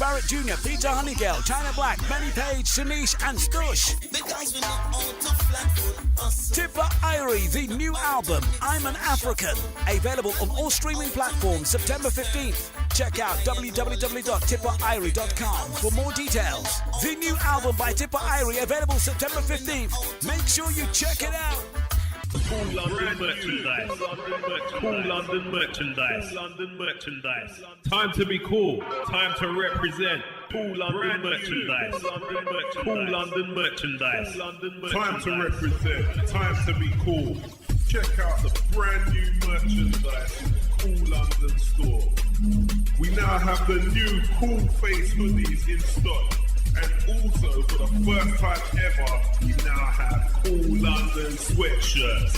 Barrett Jr., Peter Honeygale, China Black, Benny Page, Shanish and Stush. Tipper Irie, the new album, I'm an African. Available on all streaming platforms September 15th. Check out www.tipperirie.com for more details. The new album by Tipper Irie available September 15th. Make sure you check it out. Cool London merchandise. Cool London merchandise. London merchandise. Time to be cool. Time to represent. Cool London merchandise. Cool London merchandise. Time to represent. Time to be cool. Check out the brand new merchandise in Cool London store. We now have the new Cool Face hoodies in stock. And also, for the first time ever, we now have Cool London sweatshirts.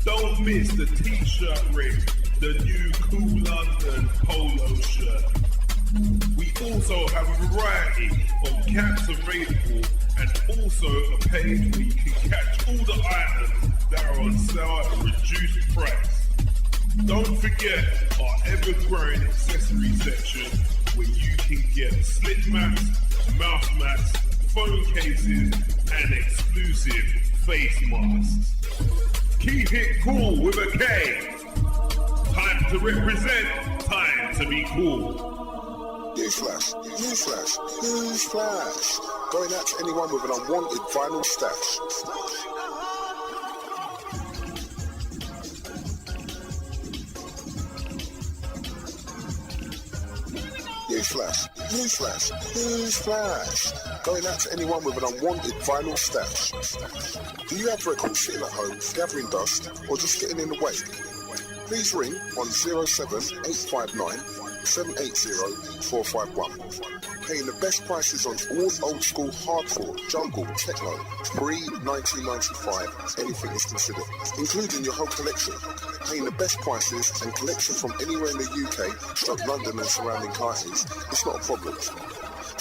Don't miss the t-shirt ring, the new Cool London polo shirt. We also have a variety of caps available and also a page where you can catch all the items that are on sale at a reduced price. Don't forget our ever-growing accessory section where you can get slip mats, mouse mats, phone cases, and exclusive face masks. Keep it cool with a K. Time to represent, time to be cool. Newsflash, newsflash, newsflash. Going out to anyone with an unwanted vinyl stash. Newsflash, newsflash, newsflash. Going out to anyone with an unwanted vinyl stash. Do you have records sitting at home, gathering dust, or just getting in the way? Please ring on 07859 780 451. Paying the best prices on all old school hardcore, jungle, techno, pre-1995, anything is considered, including your whole collection. Paying the best prices and collection from anywhere in the UK, London and surrounding counties, it's not a problem. So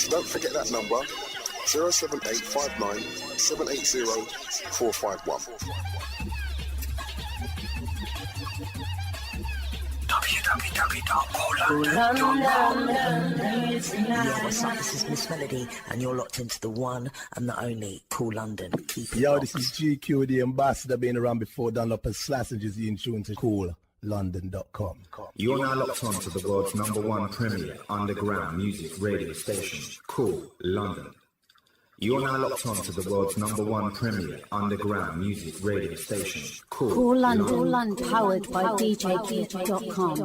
don't forget that number, 07859 780 451. Yeah, what's up? This is Miss Melody, and you're locked into the one and the only Cool London. Keep it locked. This is GQ, the ambassador, been around before. Dunlop and Slassages, the insurance to CoolLondon.com. You're now locked on to the world's #1 premier underground music radio station, Cool London. You're now locked on to the world's #1 premier underground music radio station, Cool London, powered by DJKeith.com.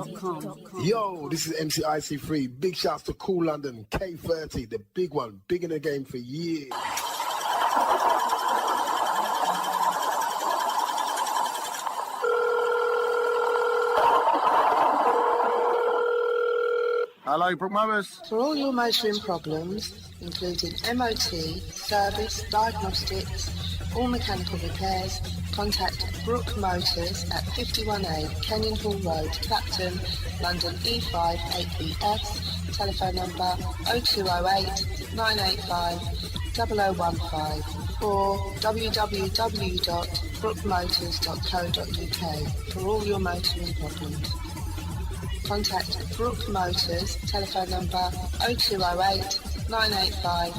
Yo, this is MC IC3. Big shouts to Cool London, K30, the big one, big in the game for years. Hello, Brook Mowers. For all your motoring problems, including MOT, service, diagnostics, all mechanical repairs, contact Brook Motors at 51A Kenyon Hall Road, Clapton, London E5 8BS, telephone number 0208 985 0015 or www.brookmotors.co.uk for all your motoring problems. Contact Brook Motors, telephone number 0208 985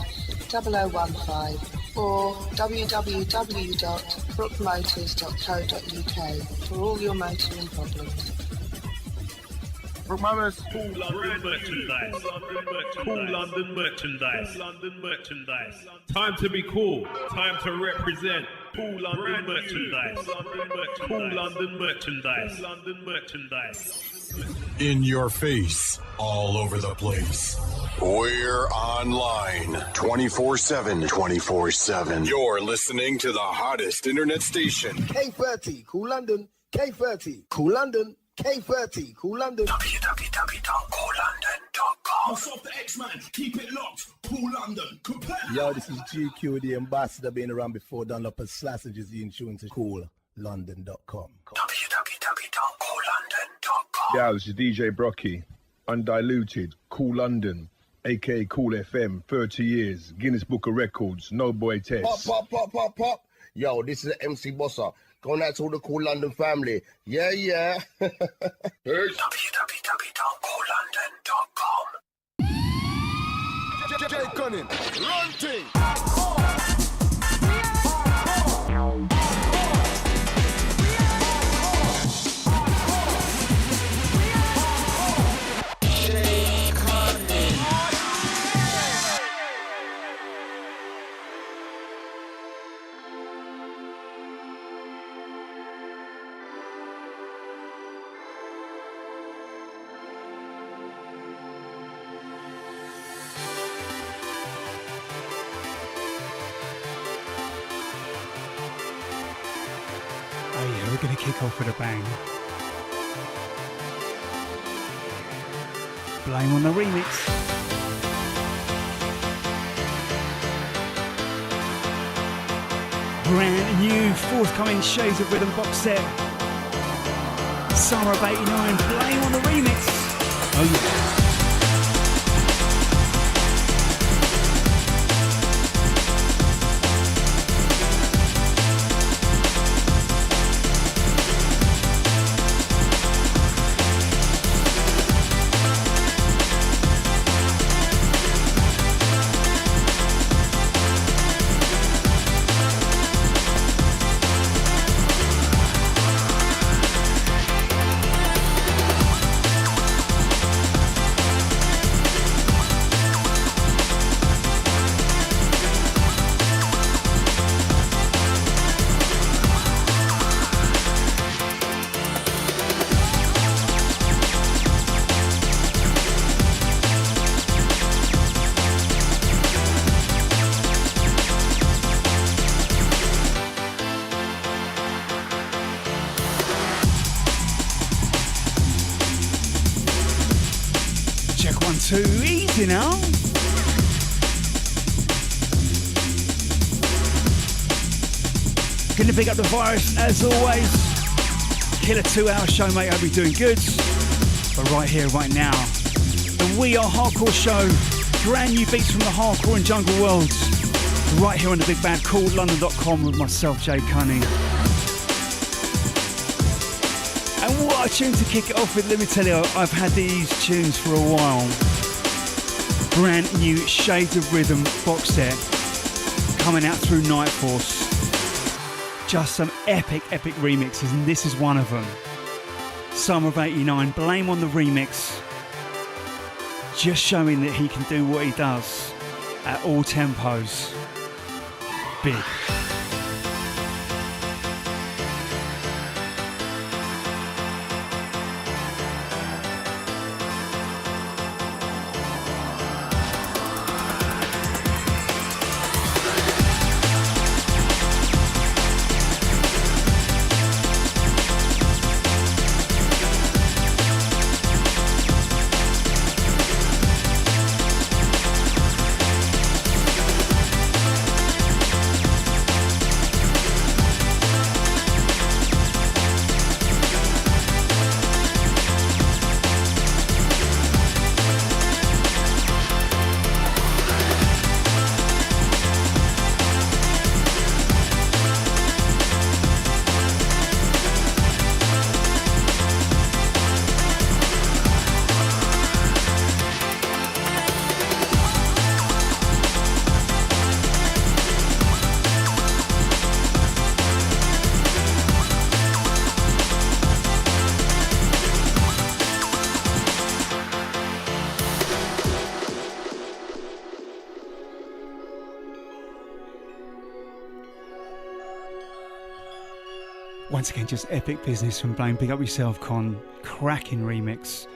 0015 or www.brookmotors.co.uk for all your motoring problems. Brook Mowers. Cool London merchandise. Cool London merchandise. London merchandise. Time to be cool. Time to represent. Cool London merchandise. Cool London merchandise. London merchandise. In your face, all over the place. We're online 24/7. 24/7. You're listening to the hottest internet station. K30, Cool London, K30, Cool London, K30, Cool London. www.coollondon.com. What's up, the X-Man? Keep it locked. Cool London. Yo, this is GQ, the ambassador, been around before. Dunlop and Slassages, the insurance to CoolLondon.com. www.coollondon.com. Yeah, this is DJ Brocky, undiluted, Cool London, aka Cool FM, 30 years, Guinness Book of Records, no boy test. Pop, pop, pop, pop, pop. Yo, this is MC Bossa. Going out to all the Cool London family. Yeah, yeah. www.coollondon.com. J Cunning, run thing. We're going to kick off with a bang. Blame on the remix. Brand new forthcoming Shades of Rhythm box set. Summer of '89. Blame on the remix. Oh yeah. Too easy now. Gonna pick up the virus as always. Killer 2-hour show, mate. Hope you're doing good. But right here, right now, the We Are Hardcore show. Brand new beats from the hardcore and jungle worlds. Right here on the big band called London.com with myself, Jay Cunning. And what a tune to kick it off with. Let me tell you, I've had these tunes for a while. Brand new Shades of Rhythm box set coming out through Night Force. Just some epic remixes, and this is one of them. Summer of '89, Blame on the remix. Just showing that he can do what he does at all tempos. Big. Once again, just epic business from Blame. Big up yourself, Con. Cracking remix.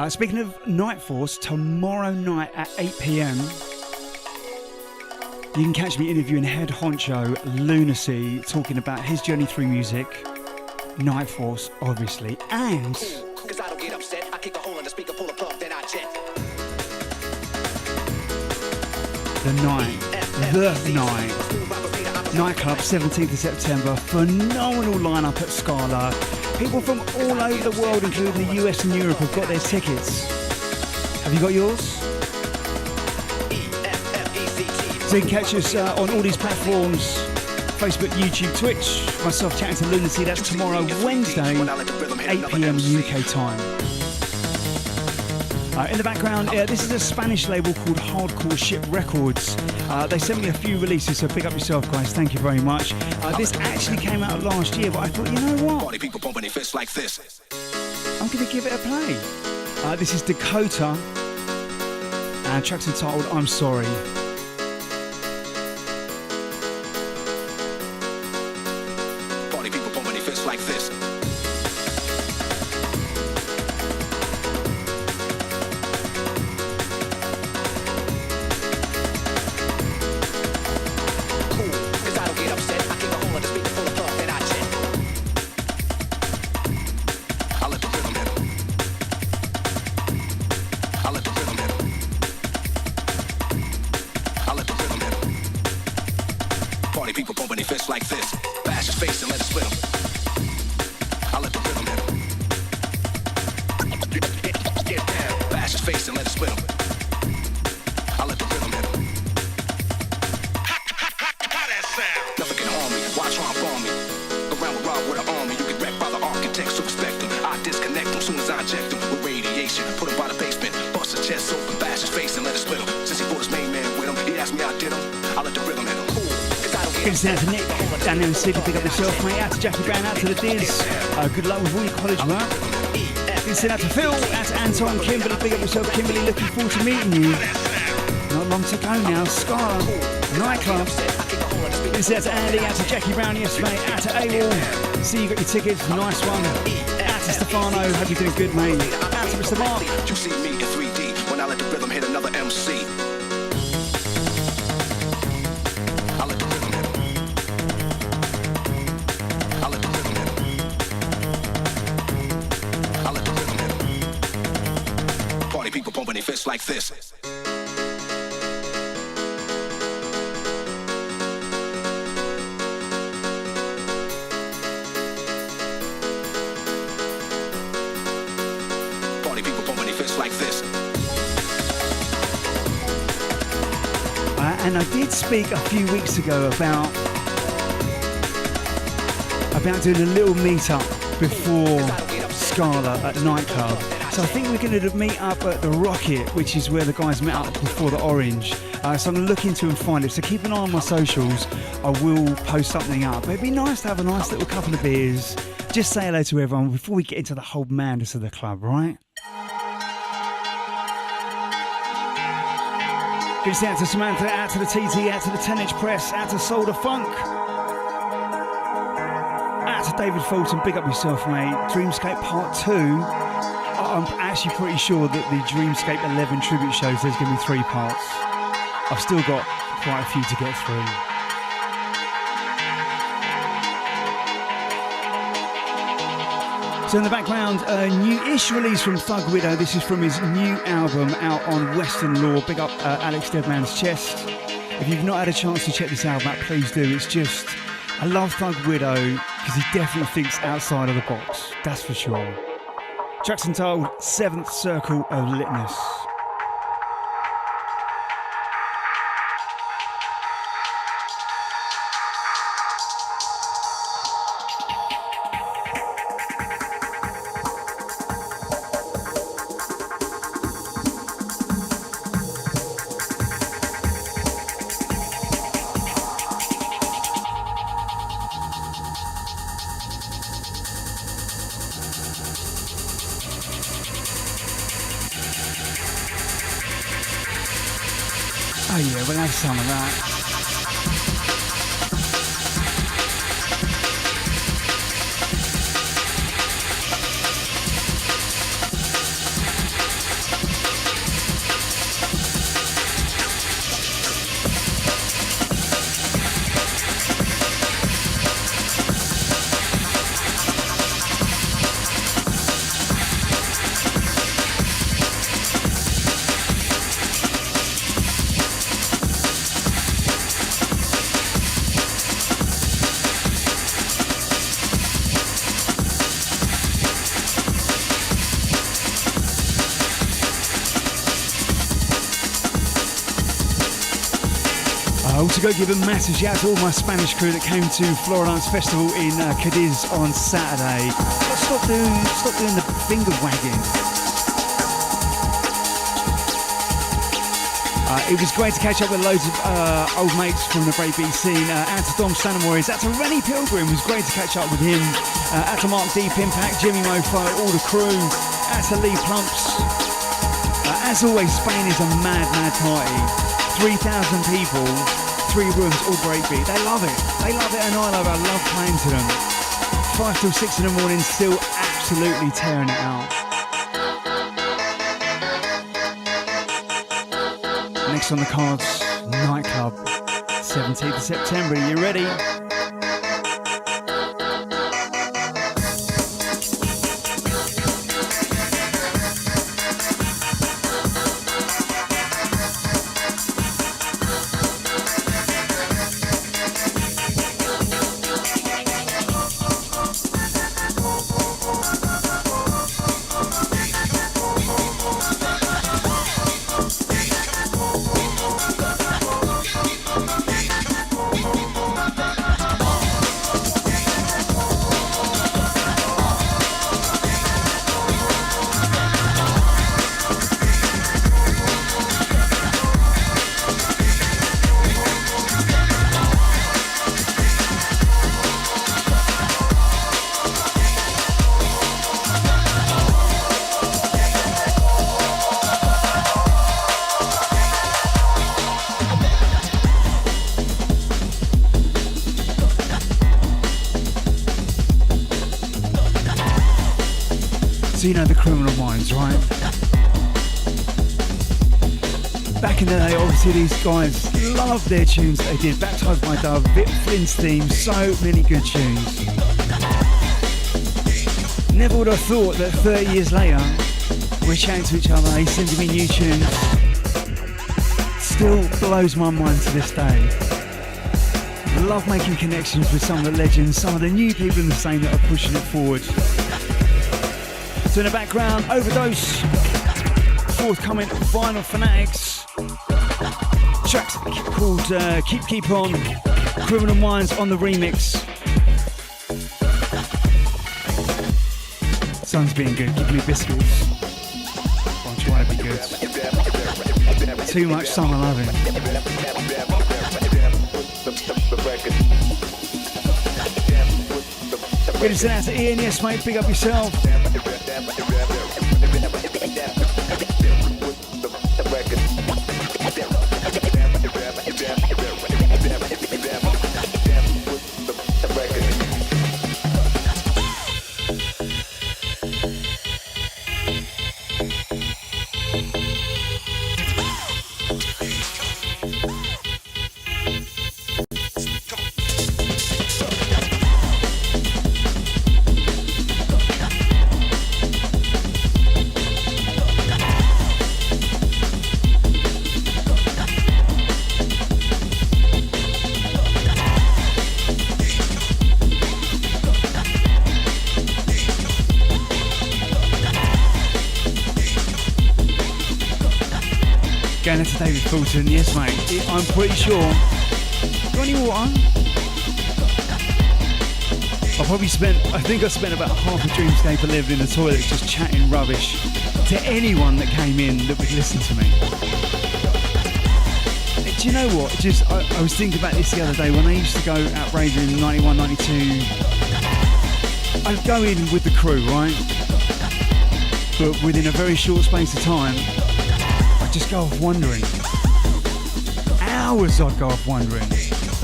Speaking of Night Force, tomorrow night at 8 p.m, you can catch me interviewing head honcho Lunacy, talking about his journey through music, Night Force, obviously, and the night. Nightclub, 17th of September. Phenomenal lineup at Scala. People from all over the world, including the US and Europe, have got their tickets. Have you got yours? So you can catch us on all these platforms: Facebook, YouTube, Twitch. Myself chatting to Lunacy. That's tomorrow, Wednesday, 8 p.m. UK time. In the background, this is a Spanish label called Hardcore Ship Records. They sent me a few releases, so pick up yourself, guys. Thank you very much. This actually came out last year, but I thought, you know what? Party people pumping their fists like this. I'm going to give it a play. This is Dakota, and track's entitled I'm Sorry. Party people pumping their fists like this. Like this, bash his face and let it split him. I let the rhythm hit him. Get down, bash his face and let it split him. I let the rhythm hit him. How that sound? Nothing can harm me. Why try and bomb me? Around with Rob with an army, you get wrecked by the architects who respect him. I disconnect him soon as I inject him with radiation. Put him by the basement, bust his chest open, bash his face and let it split him. Since he brought his main man with him, he asked me how I did him. I let the rhythm hit him. Goes down to Nick, Daniel and Steve, pick up yourself, mate. Out to Jackie Brown, out to the Diz. Good luck with all your college work. Been sent out to Phil, out to Anton, Kimberly, pick up yourself, Kimberly. Looking forward to meeting you. Not long to go now. Scar, Nightclub. Been sent out to Andy, out to Jackie Brown, yes mate. Out to AWOL. See you got your tickets, nice one. Out to Stefano, hope you're doing good, mate. Out to Mr. Mark. You see me in 3D when I let the rhythm hit another MC. People pumping their fists like this. Party people pumping their fists like this. And I did speak a few weeks ago about doing a little meet-up before Scala at Nightclub. So I think we're going to meet up at the Rocket, which is where the guys met up before the Orange. So I'm going to look into and find it. So keep an eye on my socials. I will post something up. But it'd be nice to have a nice little couple of beers. Just say hello to everyone before we get into the whole madness of the club, right? Goes out to Samantha, out to the TT, out to the 10-inch press, out to Solder Funk. Out to David Fulton, big up yourself, mate. Dreamscape Part 2. I'm actually pretty sure that the Dreamscape 11 tribute shows, there's going to be 3 parts. I've still got quite a few to get through. So in the background, a new-ish release from Thug Widow. This is from his new album out on Western Law. Big up Alex Deadman's Chest. If you've not had a chance to check this album out, please do. It's just, I love Thug Widow because he definitely thinks outside of the box. That's for sure. Track's entitled 7th Circle of Litness. Oh yeah, we'll have some of that. Also go give a massive shout out to all my Spanish crew that came to Floridance Festival in Cadiz on Saturday. Stop doing the finger wagging. It was great to catch up with loads of old mates from the Rave scene. Out to Dom Stanham Warriors, out to Rennie Pilgrim, it was great to catch up with him. Out to Mark Deep Impact, Jimmy Mofo, all the crew. Out to Lee Plumps. As always, Spain is a mad, mad party. 3,000 people, 3 rooms, all breakbeat. They love it, and I love it. I love playing to them. 5 till 6 in the morning, still absolutely tearing it out. Next on the cards, Nightclub, 17th of September. Are you ready? So you know the Criminal Minds, right? Back in the day, obviously these guys loved their tunes they did. Baptised by Dove, Vip Flynn's theme, so many good tunes. Never would have thought that 30 years later, we're chatting to each other, he's sending me new tunes. Still blows my mind to this day. Love making connections with some of the legends, some of the new people in the scene that are pushing it forward. So in the background, Overdose, forthcoming Vinyl Fanatics, tracks called Keep On, Criminal Minds on the remix. Sun's being good, give me biscuits. I'm trying to be good. Too much summer loving. Ready to send out to Ian, yes mate, big up yourself. Going to David Fulton, yes mate, I'm pretty sure. Got any water? I think I spent about half a dreamscape of living in the toilet just chatting rubbish to anyone that came in that would listen to me. Do you know what, I was thinking about this the other day when I used to go out raving in 91, 92. I'd go in with the crew, right? But within a very short space of time, just go off wandering. Hours I'd go off wandering.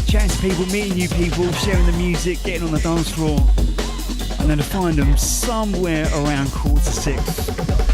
Chatting to people, meeting new people, sharing the music, getting on the dance floor. And then to find them somewhere around 5:45.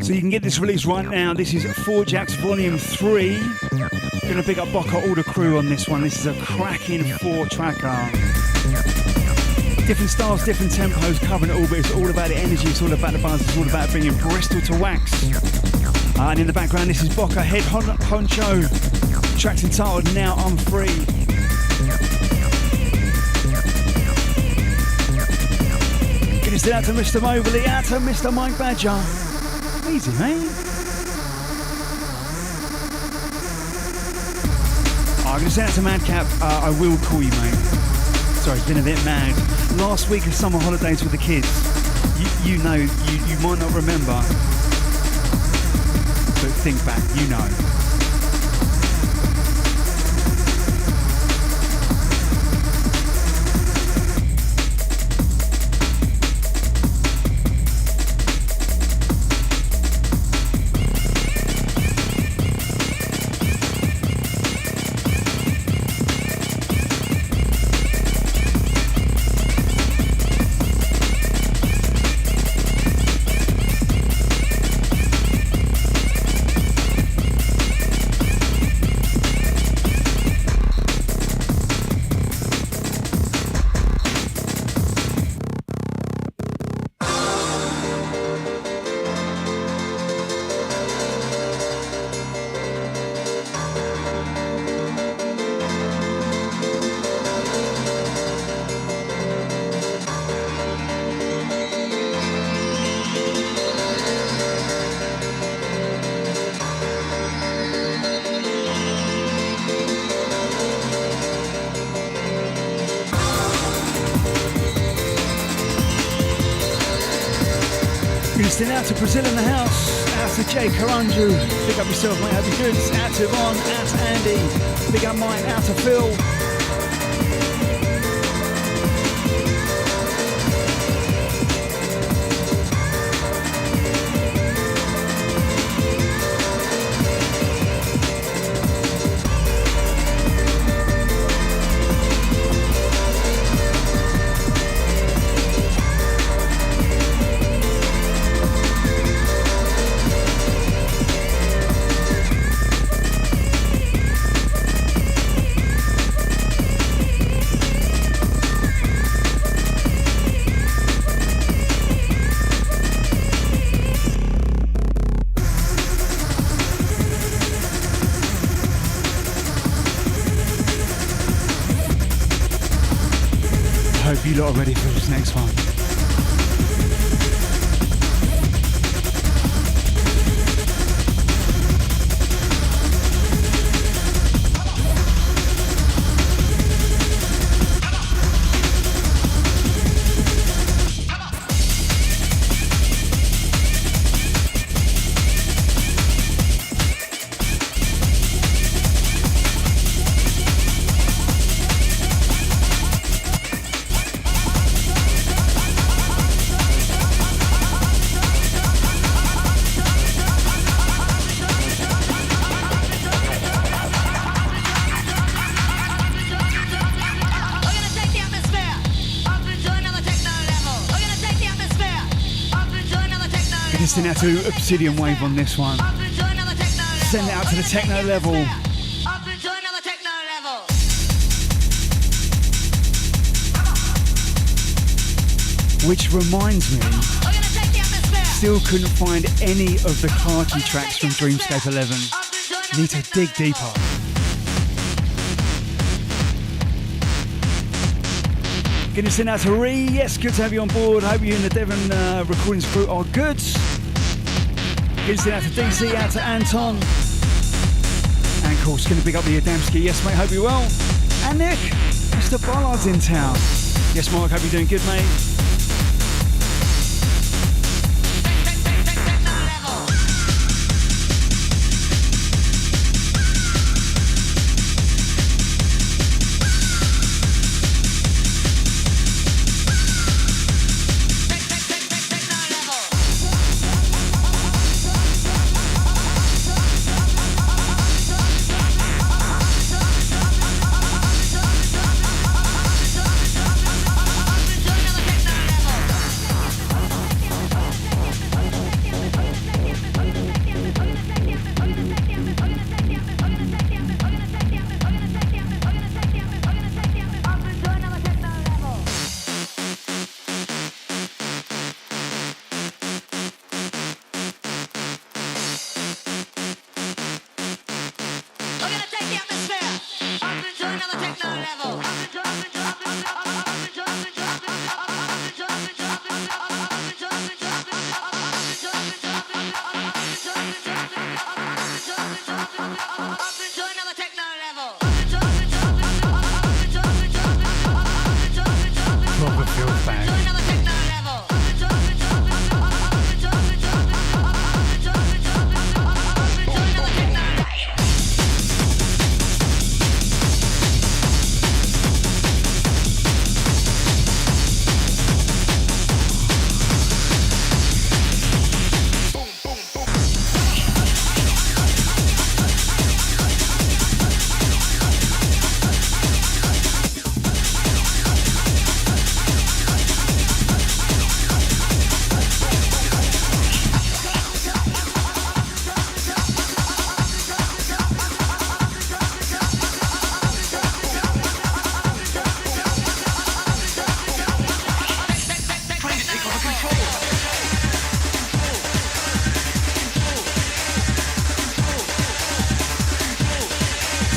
So you can get this release right now. This is 4 Jacks Volume 3. going to big up Bocca, all the crew on this one. This is a cracking 4-tracker. Different styles, different tempos, covering it all, but it's all about the energy, it's all about the buzz, it's all about bringing Bristol to wax. And in the background, this is Bocca, Head Honcho. Track's entitled Now I'm Free. Getting still out to Mr. Mobley, out to Mr. Mike Badger. Easy, mate. I'm going to send out to Madcap. I will call you, mate. Sorry, it's been a bit mad. Last week of summer holidays with the kids. You know, you might not remember. But think back, you know. Out to Brazil in the house, out to Jay Karanju, big up yourself mate, hope you're good, out to Yvonne, out to Andy, big up mine, out to Phil. You lot are ready for this next one. Send out to Obsidian Wave on this one. Send it out to the techno level. Which reminds me, still couldn't find any of the Clarky tracks from Dreamscape 11. Need to dig deeper. Getting sent out to Ree. Yes, good to have you on board. Hope you and the Devon recordings crew are good. Getting sent out to DC, out to Anton. And of course, going to pick up the Adamski. Yes, mate, hope you're well. And Nick, Mr. Bollard's in town. Yes, Mark, hope you're doing good, mate.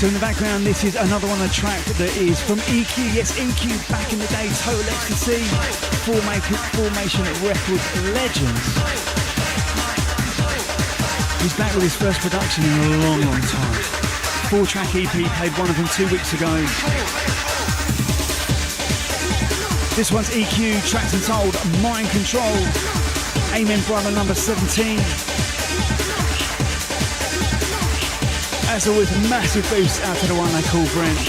So in the background, this is another one, a track that is from EQ. Yes, EQ, back in the day, Total Ecstasy, formation record legends. He's back with his first production in a long, long time. 4-track EP, played one of them 2 weeks ago. This one's EQ, track's entitled Mind Control. Amen Brother number 17. As always, massive boost out to the one they call Brent.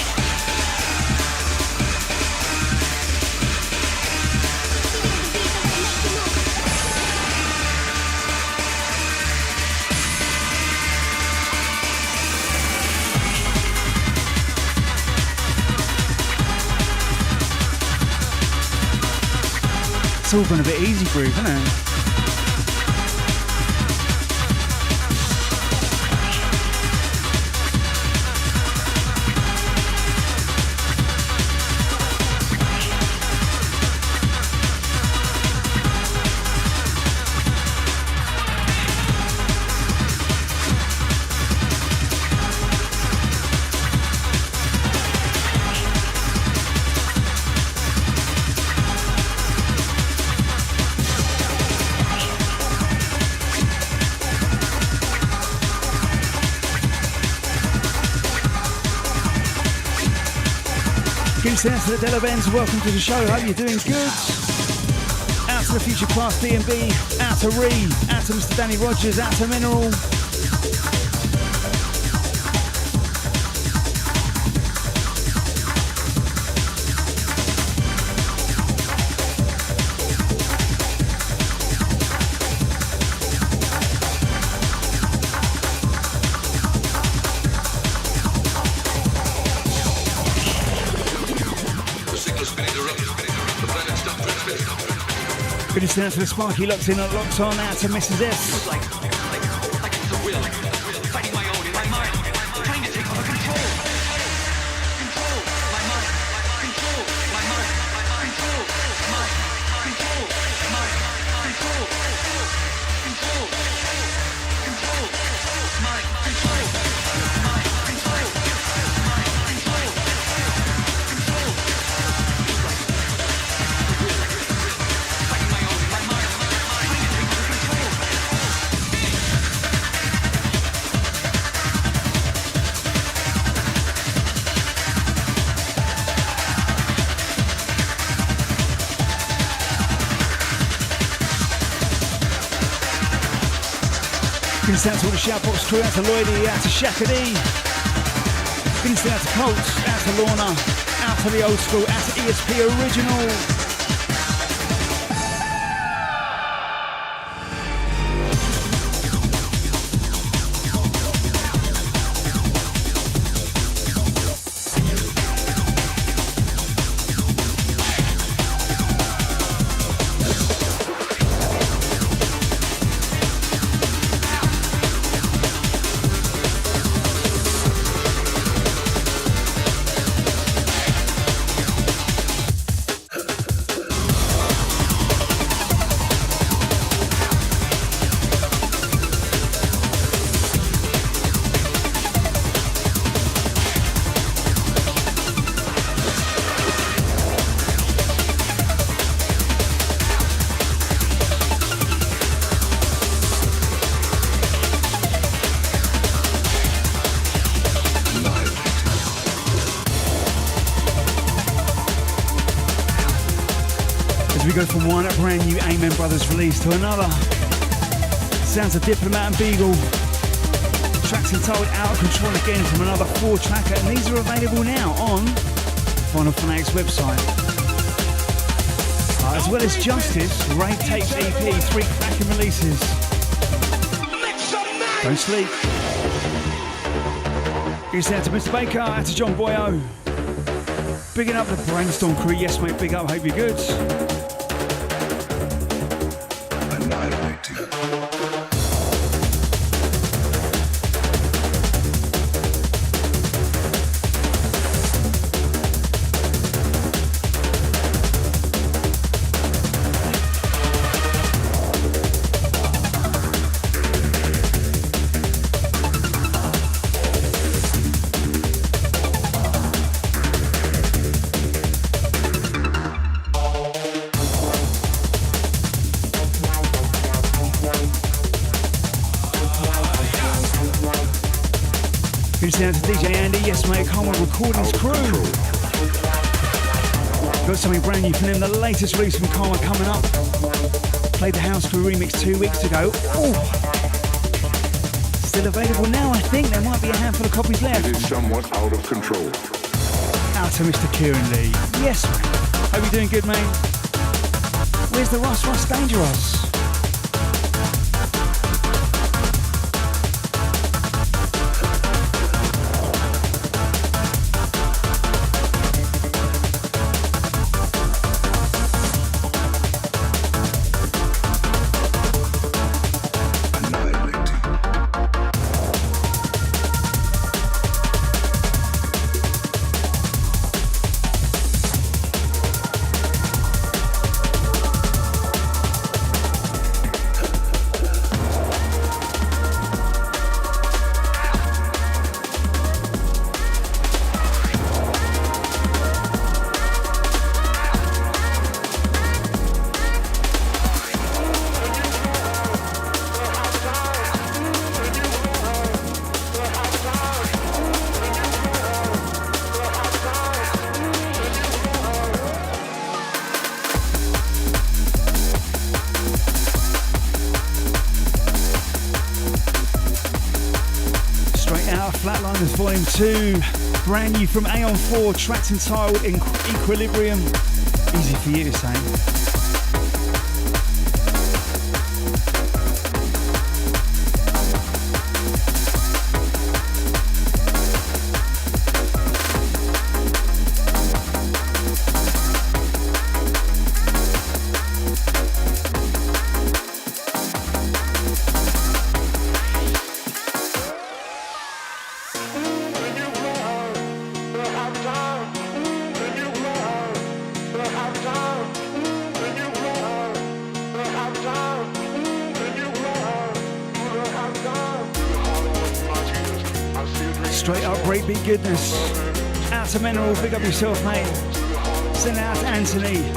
It's all been a bit easy groove, isn't it? Out to the Delabens, welcome to the show, hope you're doing good. Out to the Future Class B&B, out to Rave, out to Mr. Danny Rogers, out to Mineral. Finishing out to the Sparky, locked in, locked on, out to Mrs. S. Out to all the Shoutbox crew, out to Lloydie, out to Shakadee. Out to Colts, out to Lorna, out to the old school, out to ESP Original. As we go from one brand new Amen Brothers release to another. Sounds of Diplomat and Beagle. Tracks entitled Out of Control again from another 4-tracker, and these are available now on Vinyl Fanatics website. As well as Justice, Rave Tapes EP, 3 cracking releases. Don't sleep. Here's out to Mr. Baker, out to John Boyo. Bigging up the Brainstorm crew, yes mate, big up, hope you're good. Down to DJ Andy, yes mate, Coleman Recordings crew. Got something brand new from them, the latest release from Karma coming up. Played the House Crew remix 2 weeks ago. Ooh. Still available now, I think. There might be a handful of copies left. It is somewhat out of control. Out to Mr. Kieran Lee. Yes mate. Hope you're doing good, mate. Where's the Russ Dangerous? Volume 2, brand new from Aeon 4, tracks entitled Equilibrium. Easy for you to say. Straight up breakbeat goodness. Out to Mineral, big up yourself, mate. Send out to Anthony.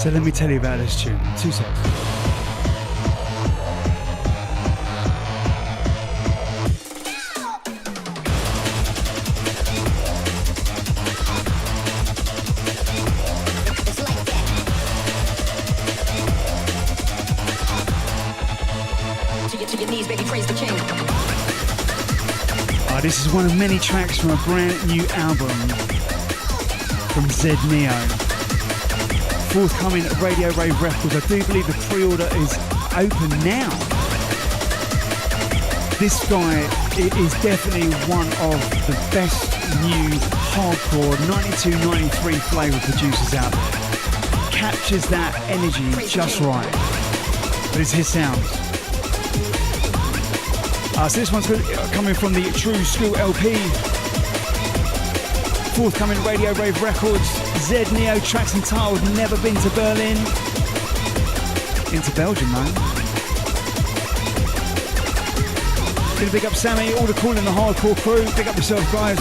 So let me tell you about this tune. 2 seconds. This is one of many tracks from a brand new album from Zed Neo. Forthcoming at Radio Rave Records. I do believe the pre-order is open now. This guy is definitely one of the best new hardcore 92-93 flavour producers out there. Captures that energy just right. But it's his sound. So this one's coming from the True School LP. Forthcoming Radio Rave Records. Zed Neo, tracks entitled Never Been to Berlin. Into Belgium, man. Gonna big up Sammy, all the cool in the hardcore crew. Big up yourself, guys.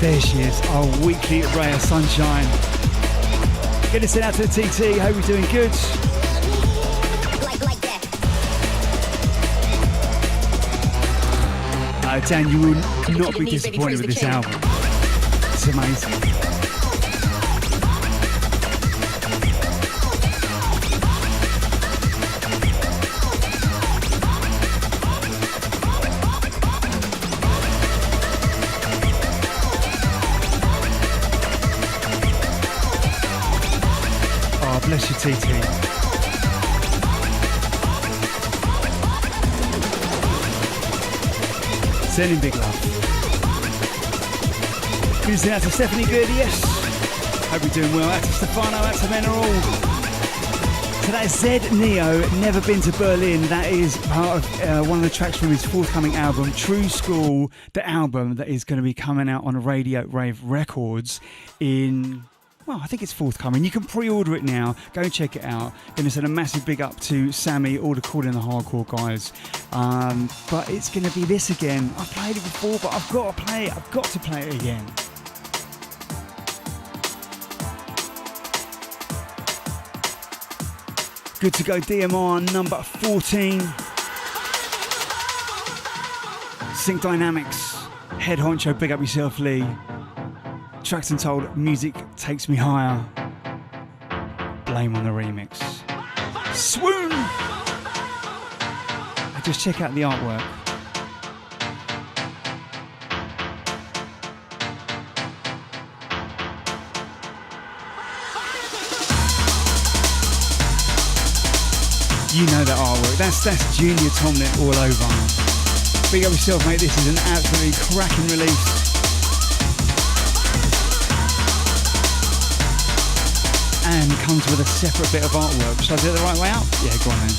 There she is, our weekly ray of sunshine. Getting sent out to the TT, hope you're doing good. Dan, you will not be disappointed with this album. It's amazing. Bless you, TT. Sending big love. Good to out to Stephanie Good, yes. Hope you're doing well. Out to Stefano, out to Meneral. So that's Zed Neo, Never Been to Berlin. That is part of one of the tracks from his forthcoming album, True School, the album that is going to be coming out on Radio Rave Records in... Well, I think it's forthcoming. You can pre-order it now. Go and check it out. Going to send a massive big up to Sammy, all the cool in the hardcore guys. But it's going to be this again. I've played it before, but I've got to play it. I've got to play it again. Good to go, DMR number 14. Sync Dynamics. Head honcho, big up yourself, Lee. Tracks entitled Music Takes Me Higher. Blame on the remix. Swoon! Just check out the artwork. You know that artwork. That's Junior Tomlin all over. Big up yourself, mate. This is an absolutely cracking release. and comes with a separate bit of artwork. Should I do it the right way out? Yeah, go on then.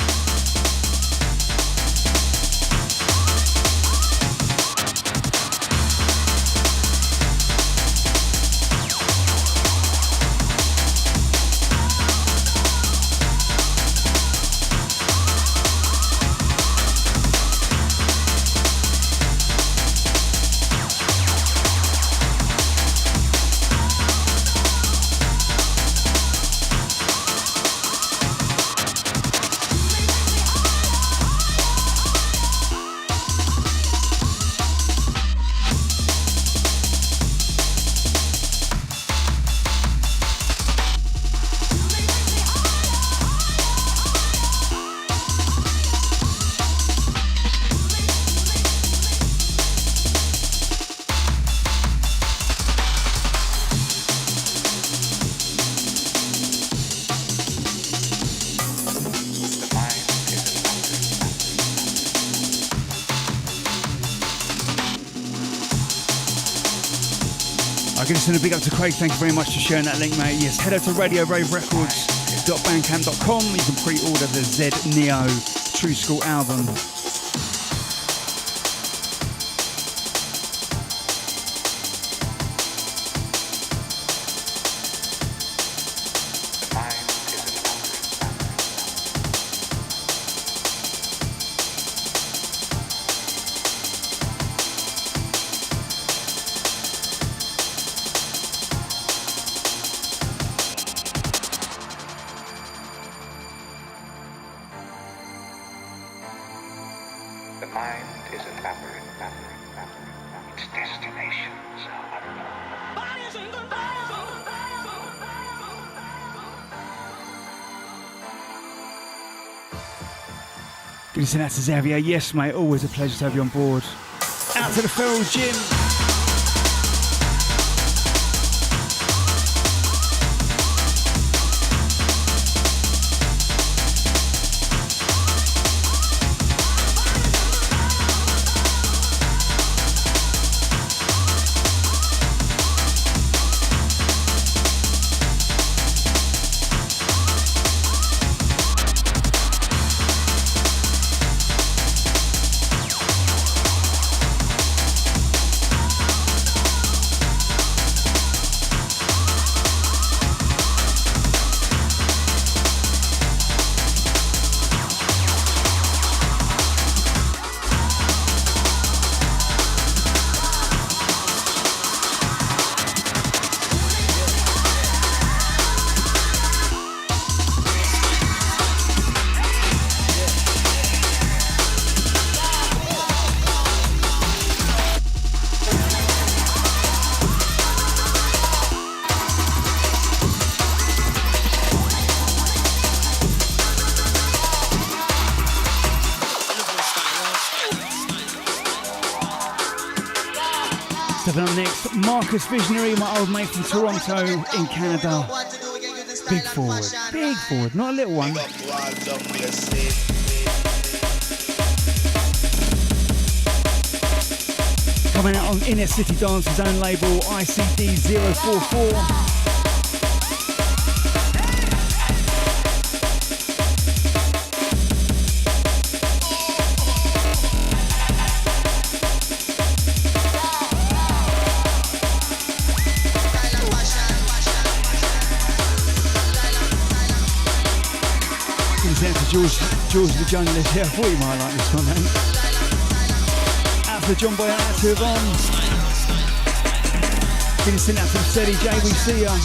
I'm going to send a big up to Craig. Thank you very much for sharing that link, mate. Yes, head over to radioraverecords.bandcamp.com. You can pre-order the Zed Neo True School album. Good to send out to Xavier. Yes, mate, always a pleasure to have you on board. Out to the Feral Gym. Stepping up next, Marcus Visionary, my old mate from Toronto in Canada. Big forward, not a little one. Coming out on Inner City Dance's own label, ICD 044. George the Junglist, yeah, I thought you might like this one, man. Out to John Boy, out to Yvonne. Getting sent out to Steady J, we see ya.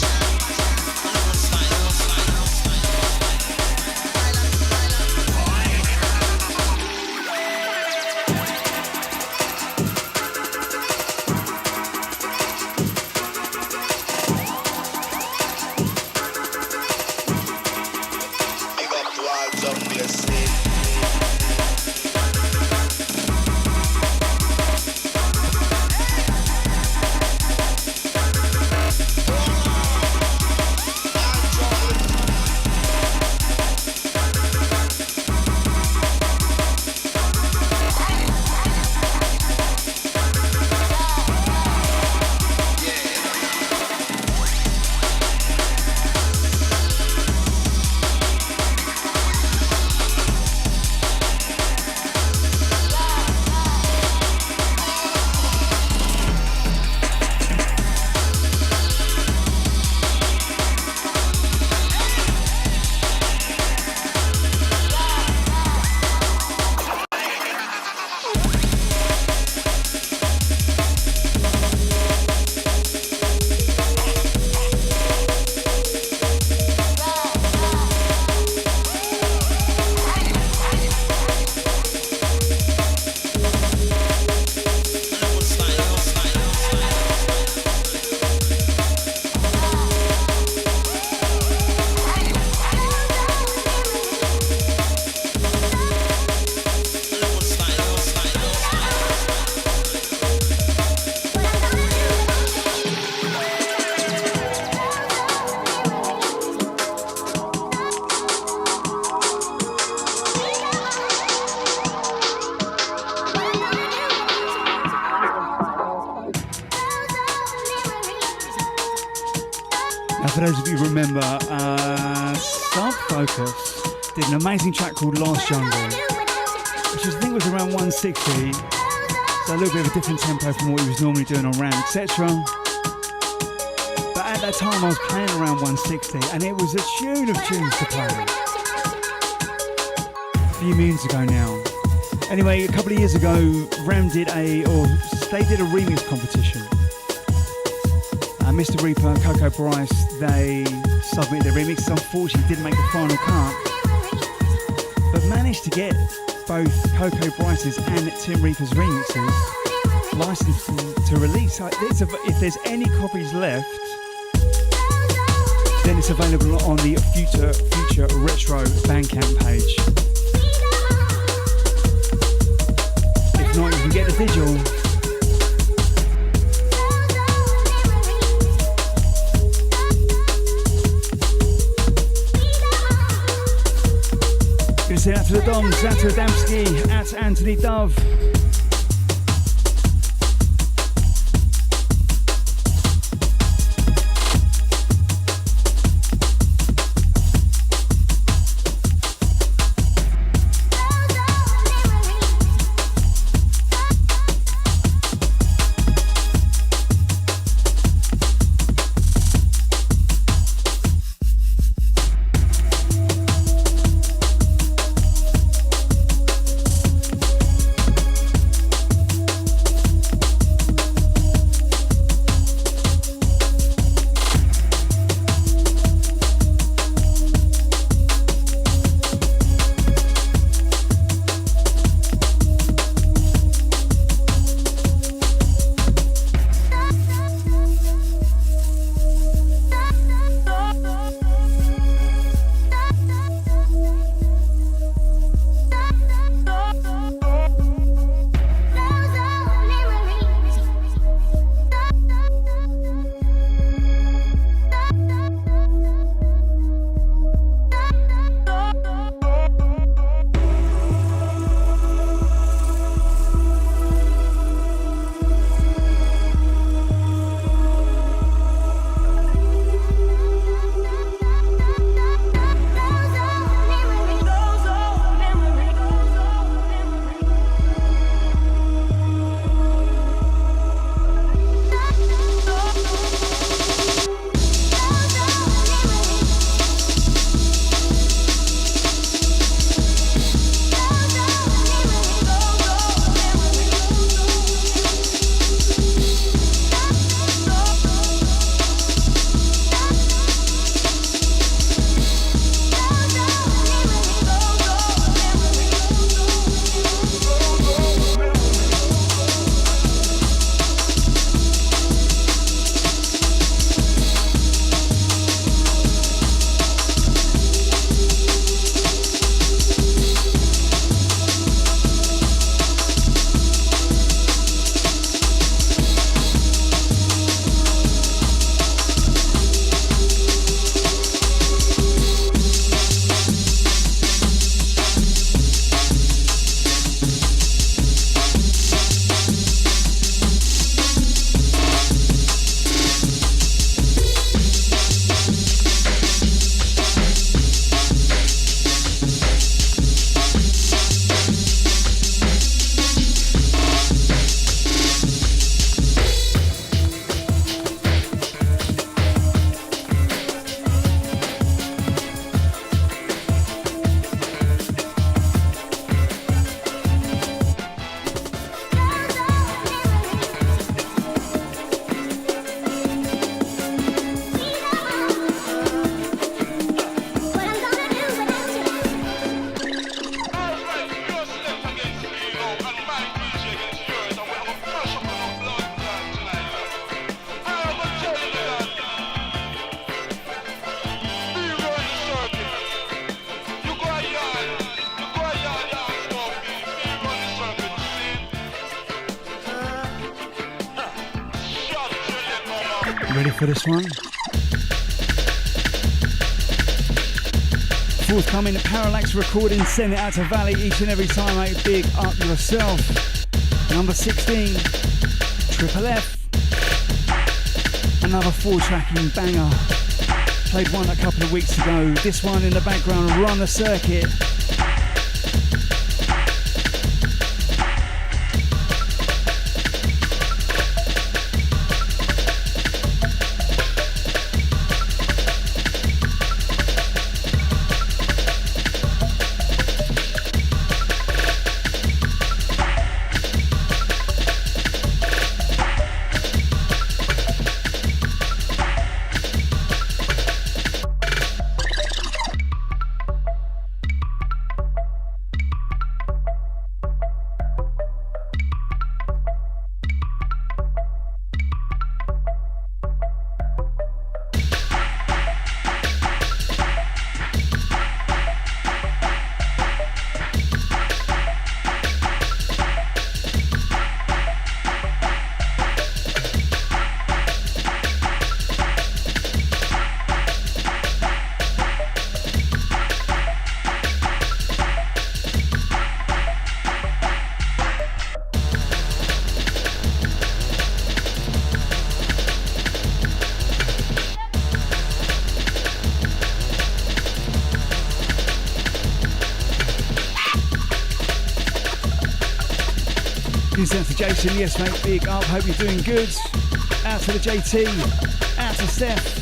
for those of you who remember, Sub Focus did an amazing track called Last Jungle, which I think was around 160, so a little bit of a different tempo from what he was normally doing on Ram, etc. But at that time I was playing around 160, and it was a tune of tunes to play. A few moons ago now. Anyway, a couple of years ago, Ram did they did a remix competition. Mr. Reaper and Coco Bryce, they submitted their remixes. Unfortunately, didn't make the final cut, but managed to get both Coco Bryce's and Tim Reaper's remixes licensed to release. If there's any copies left, then it's available on the Future Retro Bandcamp page. If not, you can get the digital. Out to the Dom, out to Adamski, out to Anthony Dove. Ready for this one? Forthcoming Parallax Recording, send it out to Valley each and every time, mate. Big up yourself. Number 16, Triple F. Another 4-tracking banger. Played one a couple of weeks ago. This one in the background, Run the Circuit. Out to Jason, yes mate, big up, hope you're doing good. Out to the JT, out to Steph.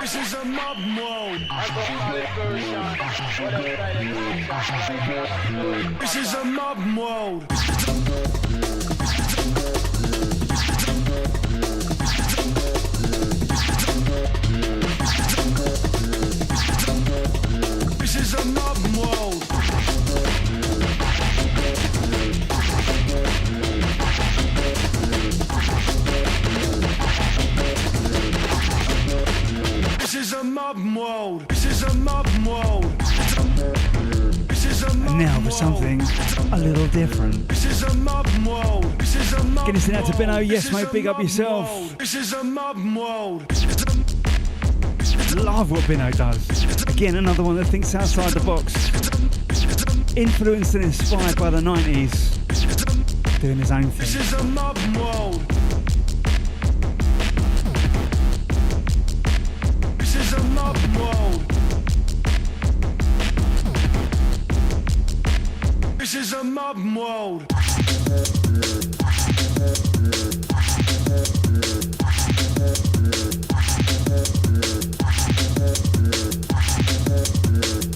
This is a mob mode. This is a mob mode. This is a mob mode. This is a mob mode. This is a mob mode. This is a mob And now for something a little different. This is a mob mode. This is a mob Getting sent out to Benno. mode. Yes, This mate, is a big up mob yourself. mode. This is a mob mode. Love what Benno does. Again, another one that thinks outside the box. Influenced and inspired by the 90s. Doing his own This thing. is a mob mode. This is a mob mode. This is a mob mode.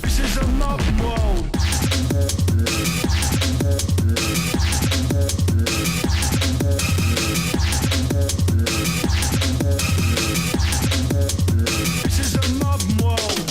This is a mob mode. This is a mob mode.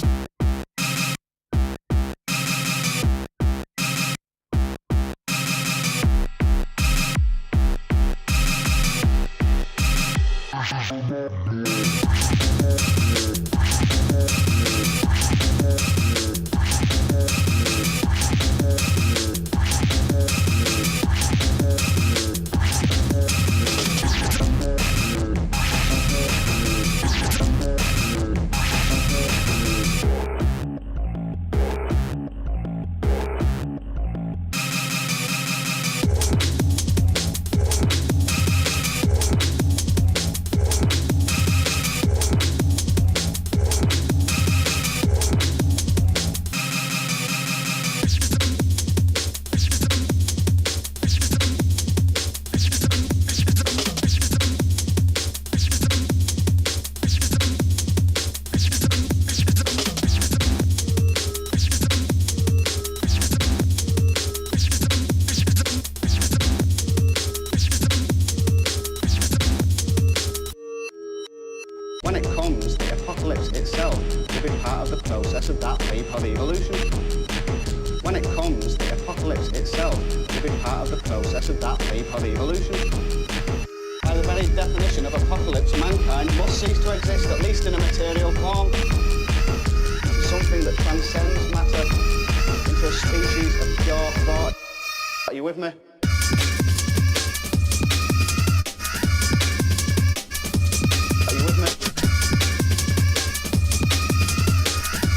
When it comes, the apocalypse itself will be part of the process of that leap of evolution. When it comes, the apocalypse itself will be part of the process of that leap of evolution. By the very definition of apocalypse, mankind must cease to exist, at least in a material form. It's something that transcends matter into a species of pure thought. Are you with me? Are you with me?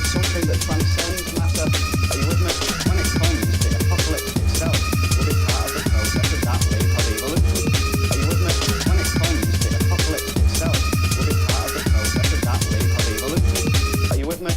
It's something that transcends matter. Are you with me? When it comes, the apocalypse itself will be part of the process of that leap of evolution. Are you with me? When it comes, the apocalypse itself will be part of the process of that leap of evolution. Are you with me?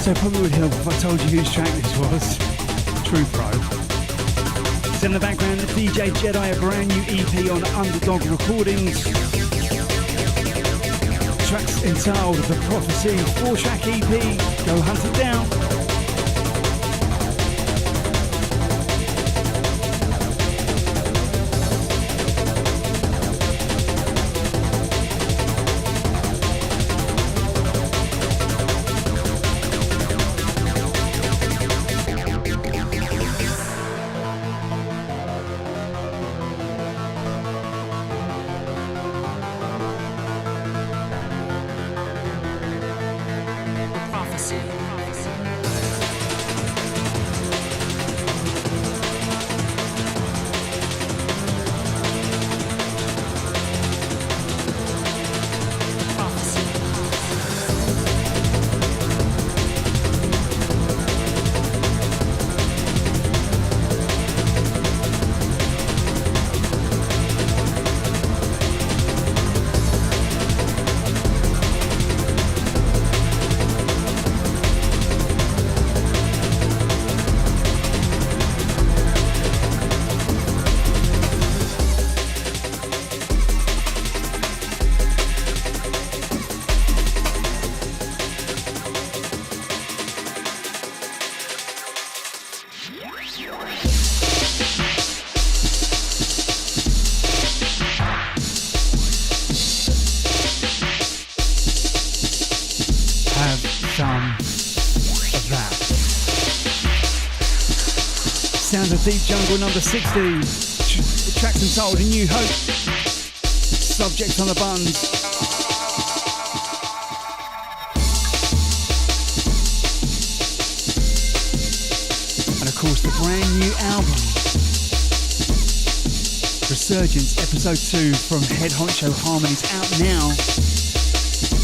So probably would help if I told you whose track this was. True Pro. It's in the background, DJ Jedi, a brand new EP on Underdog Recordings. Tracks entitled The Prophecy, 4-track EP. Go hunt it down. Sounds of Deep Jungle number 60. The track's entitled A New Hope. Subject on the buns. course, the brand new album, Resurgence, episode 2 from Head Honcho Harmonies, out now,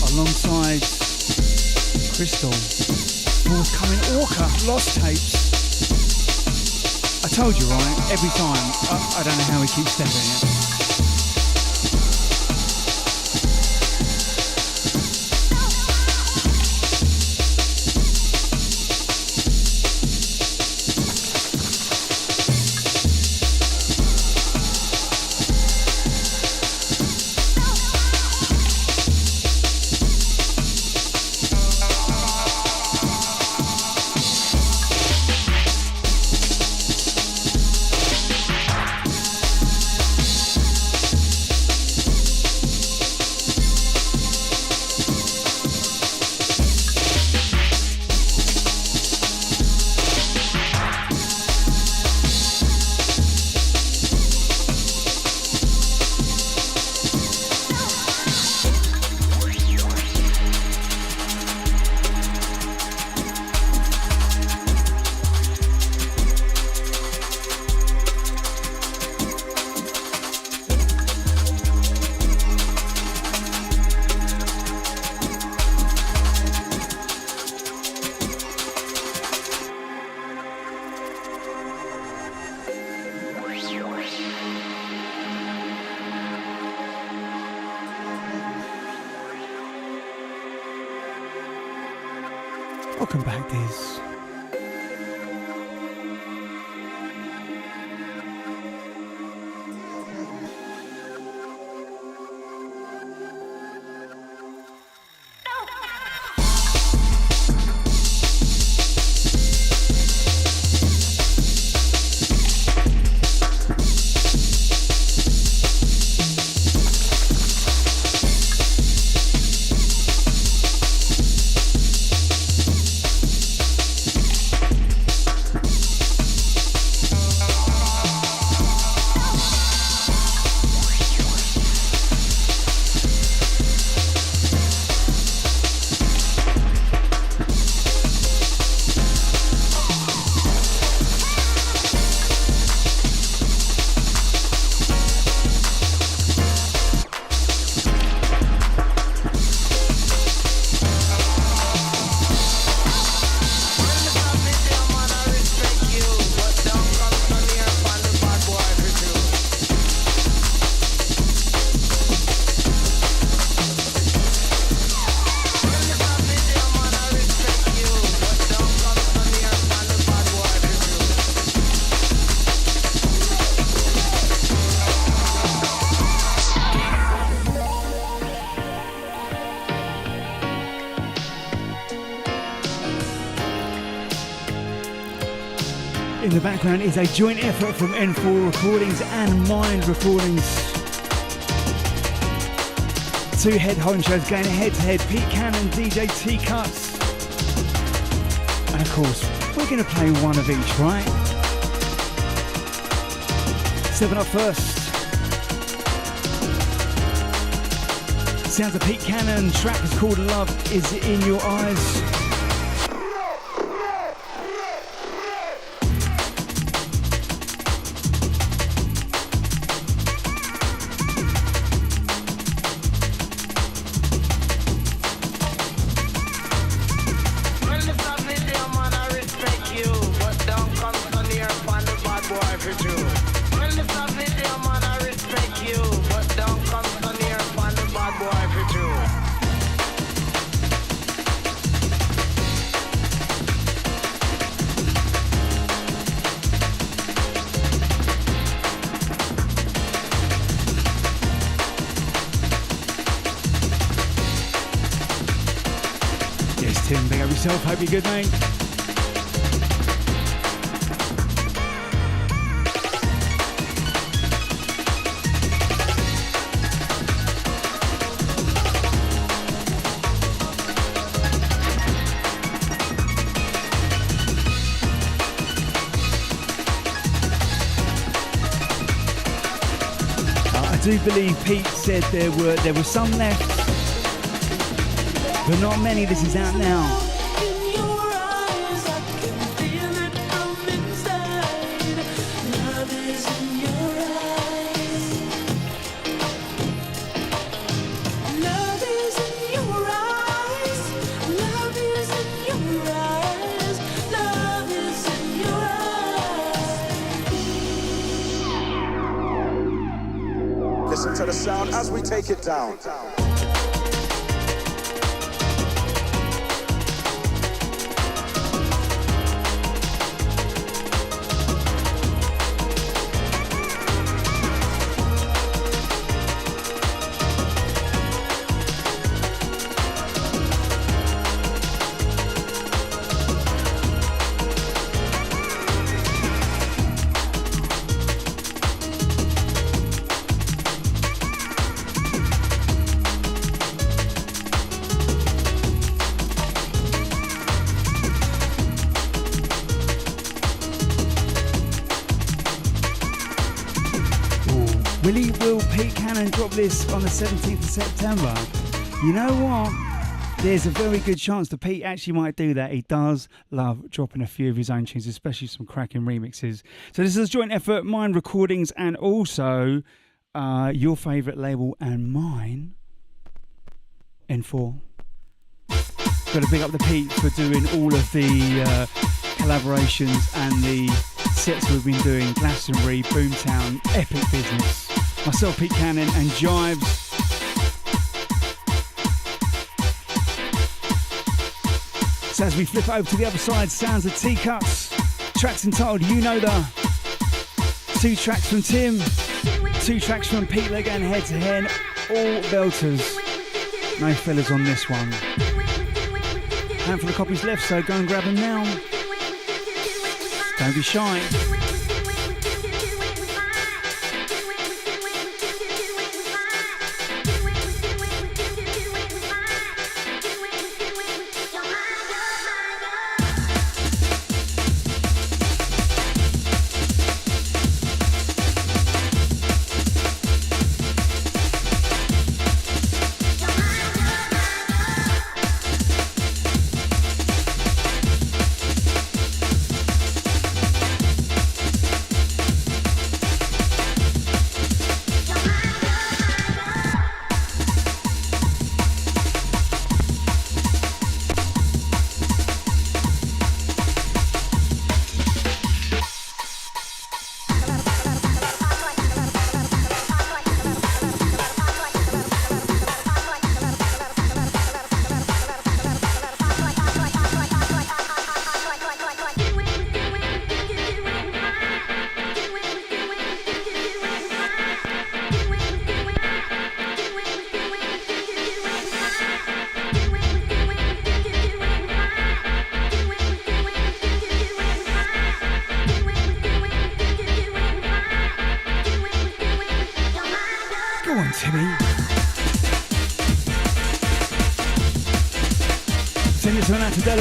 alongside Crystal, forthcoming Orca, Lost Tapes. I told you, right, every time, I don't know how he keeps stepping it. Welcome back, Diz. In the background is a joint effort from N4 Recordings and Mind Recordings. Two head honchos going head-to-head, Pete Cannon, DJ T-Cuts. And of course, we're going to play one of each, right? Stepping up first. Sounds of Pete Cannon, track is called Love Is In Your Eyes. Hope you're good, mate. I do believe Pete said there were some left, but not many. This is out now. sound as we take it down. Will Pete Cannon drop this on the 17th of September? You know what? There's a very good chance that Pete actually might do that. He does love dropping a few of his own tunes, especially some cracking remixes. So this is a joint effort, Mind Recordings and also your favourite label and mine, N4. Got to big up the Pete for doing all of the collaborations and the sets we've been doing. Glastonbury, Boomtown, epic business. Myself, Pete Cannon, and Jives. So as we flip over to the other side, sounds of T-Cuts. Tracks entitled You Know The. 2 tracks from Tim. 2 tracks from Pete Leg and Head to Head. All belters. No fillers on this one. Handful of copies left, so go and grab them now. Don't be shy.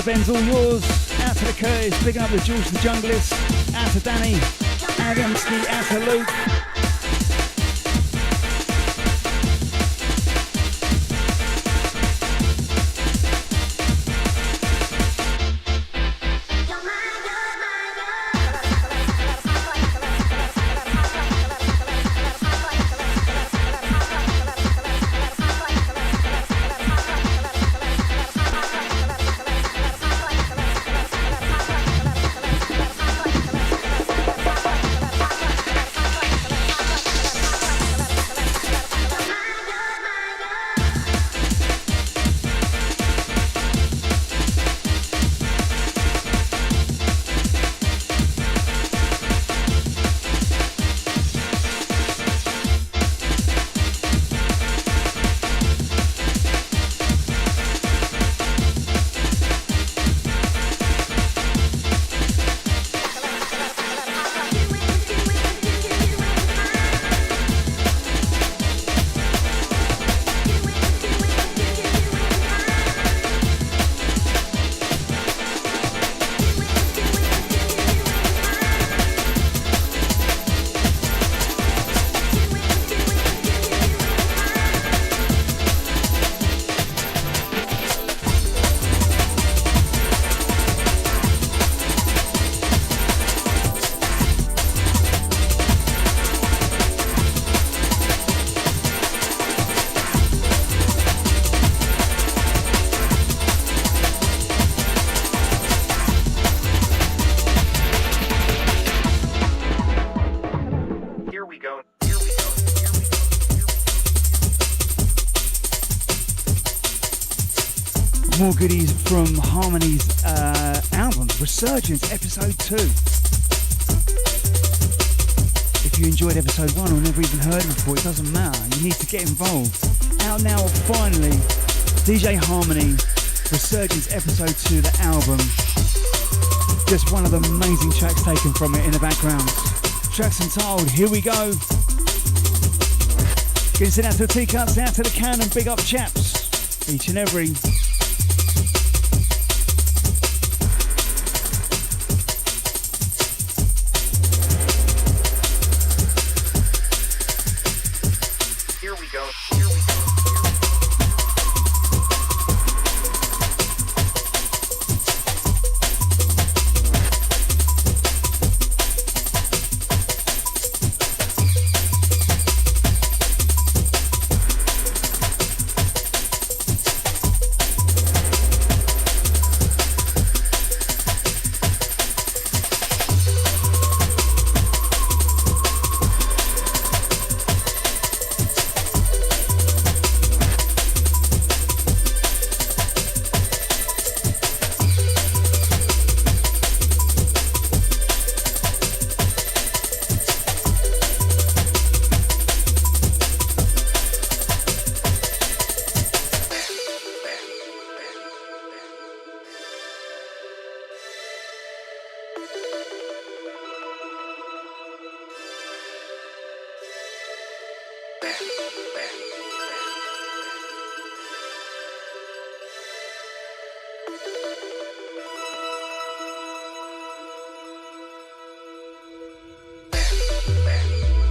Ben's all yours. Out to the Curtis, picking up the Jules the Junglist. Out to Danny, Adamski, out to Luke. More goodies from Harmony's album, Resurgence, episode 2. If you enjoyed episode 1 or never even heard it before, it doesn't matter. You need to get involved. Out now, finally, DJ Harmony, Resurgence, episode 2, the album. Just one of the amazing tracks taken from it in the background. Tracks entitled Here We Go. Getting sent out to the T-Cuts, out to the Cannon, big up chaps. Each and every.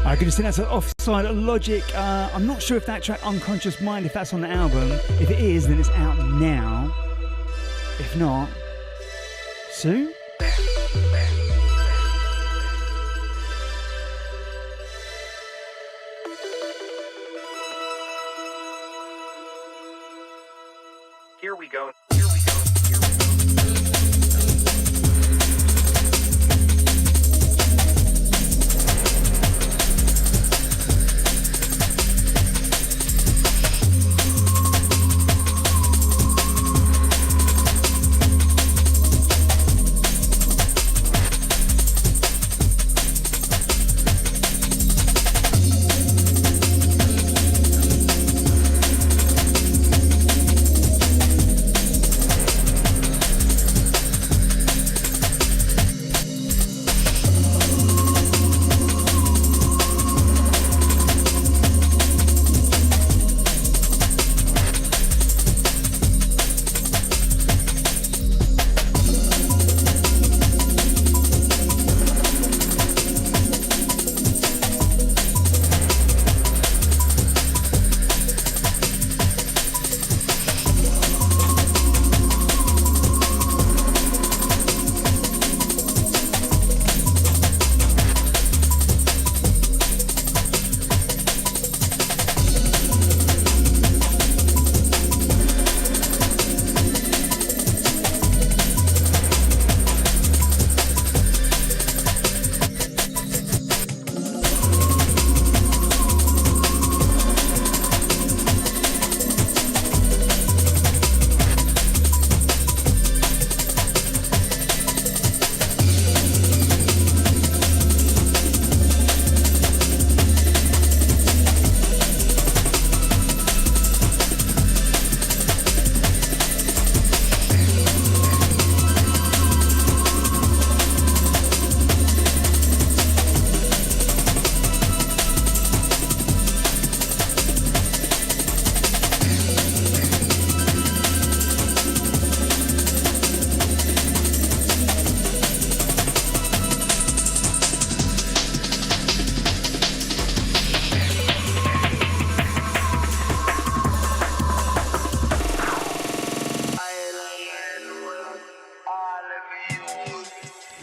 I'm going to send that to Offside Logic. I'm not sure if that track Unconscious Mind, if that's on the album. If it is, then it's out now. If not, soon? Here we go.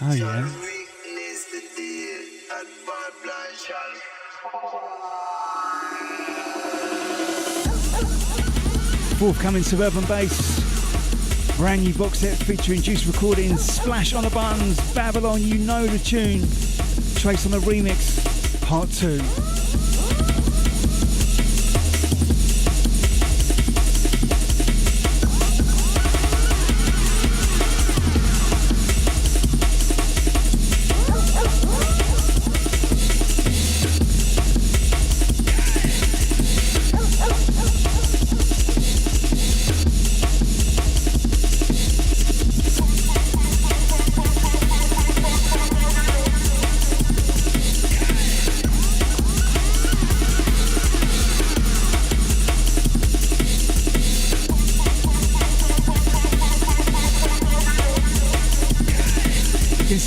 Oh yeah. Forthcoming Suburban Base, brand new box set featuring Juice Recordings, Splash on the Buttons, Babylon, you know the tune, Trace on the remix, part 2.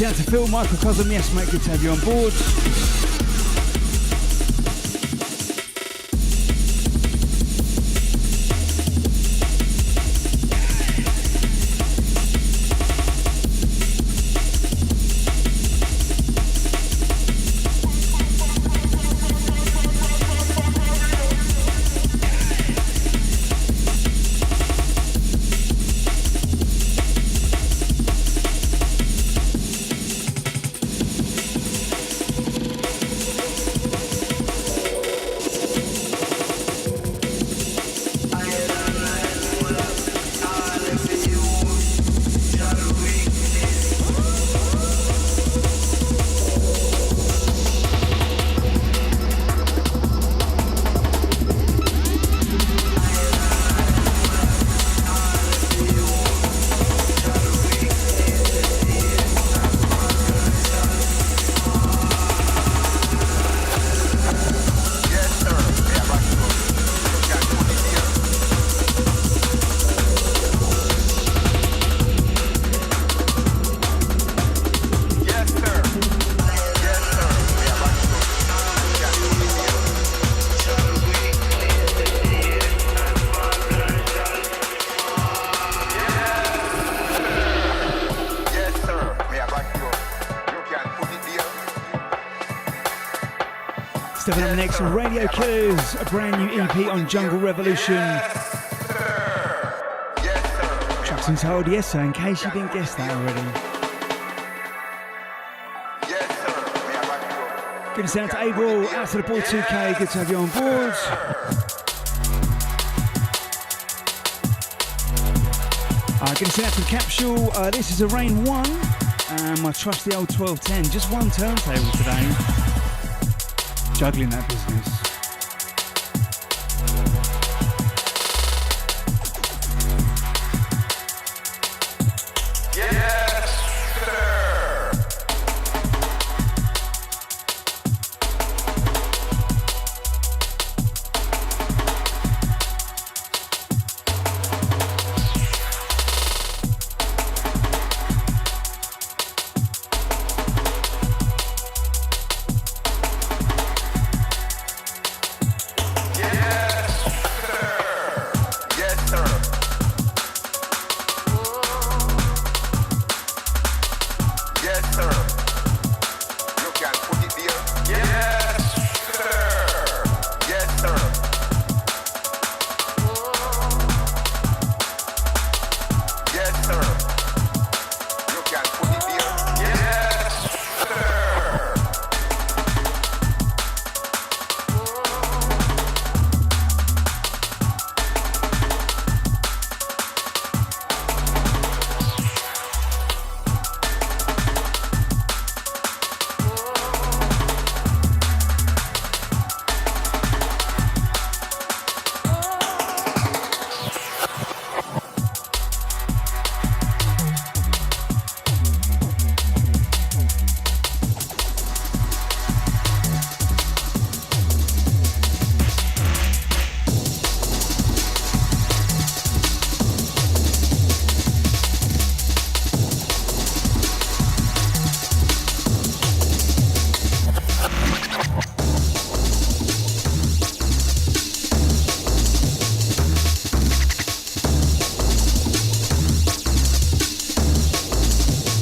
us out to Phil, Microcosm. Yes, mate, good to have you on board. Stepping up next on Radio Killers, a brand new EP on Jungle Revolution. Tracks entitled Yes Sir, in case you didn't guess that already. Good to sound to April, out to the boy 2K, good to have you on board. Good to send out to the capsule, this is a Rain 1, and my trusty old 1210, just one turntable today. Juggling that business.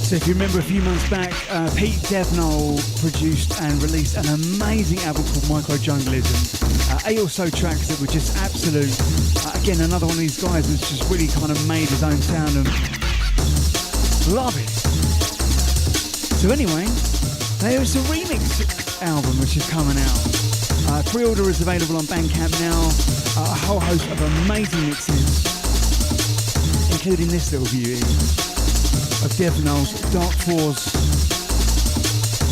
So if you remember a few months back, Pete Devnall produced and released an amazing album called Micro Junglism. 8 or so tracks that were just absolute. Again, another one of these guys that's just really kind of made his own sound and love it. So anyway, there's a remix album which is coming out. Pre-order is available on Bandcamp now. A whole host of amazing mixes, including this little beauty of Devnall's Dark Force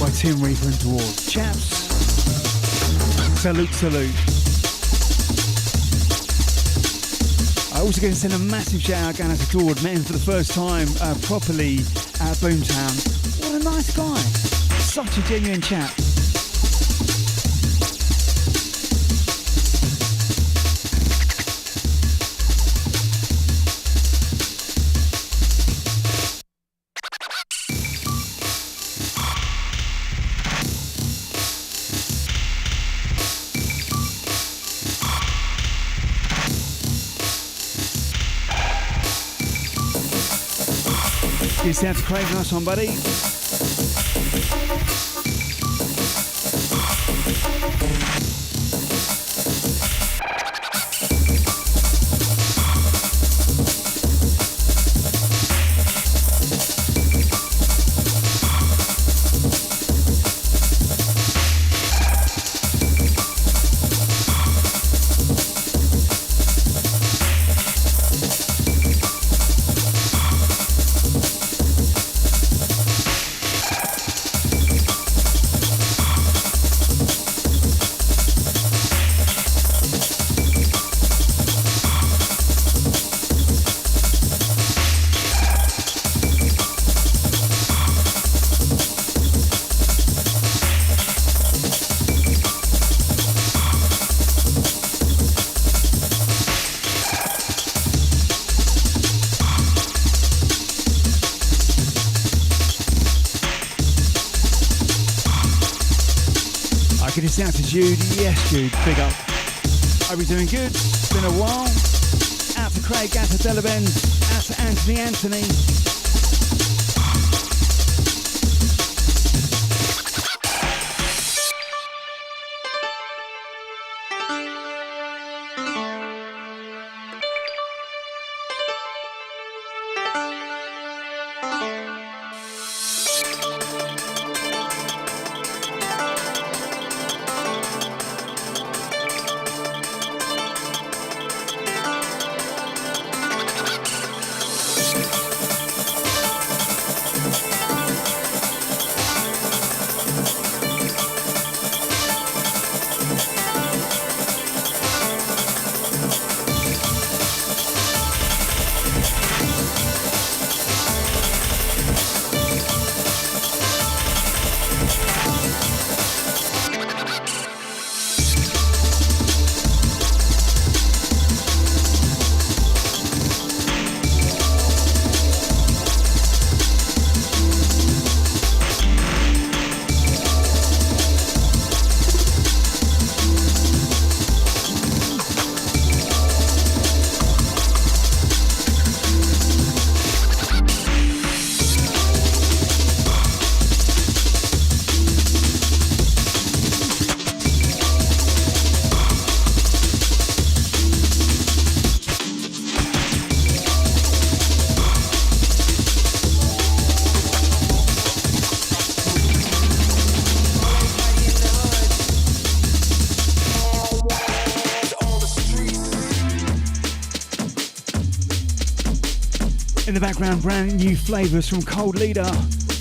by Tim Reaper and Dwarves. Chaps, salute, salute. I'm also going to send a massive shout out going out to Dord. Met him for the first time properly at Boomtown. What a nice guy. Such a genuine chap. This out to Craig, nice one, buddy. It's out to Jude. Yes, Jude, big up. Hope you're doing good. It's been a while. Out to Craig, out to Della Benz, out to Anthony. In the background, brand new flavours from Cold Leader,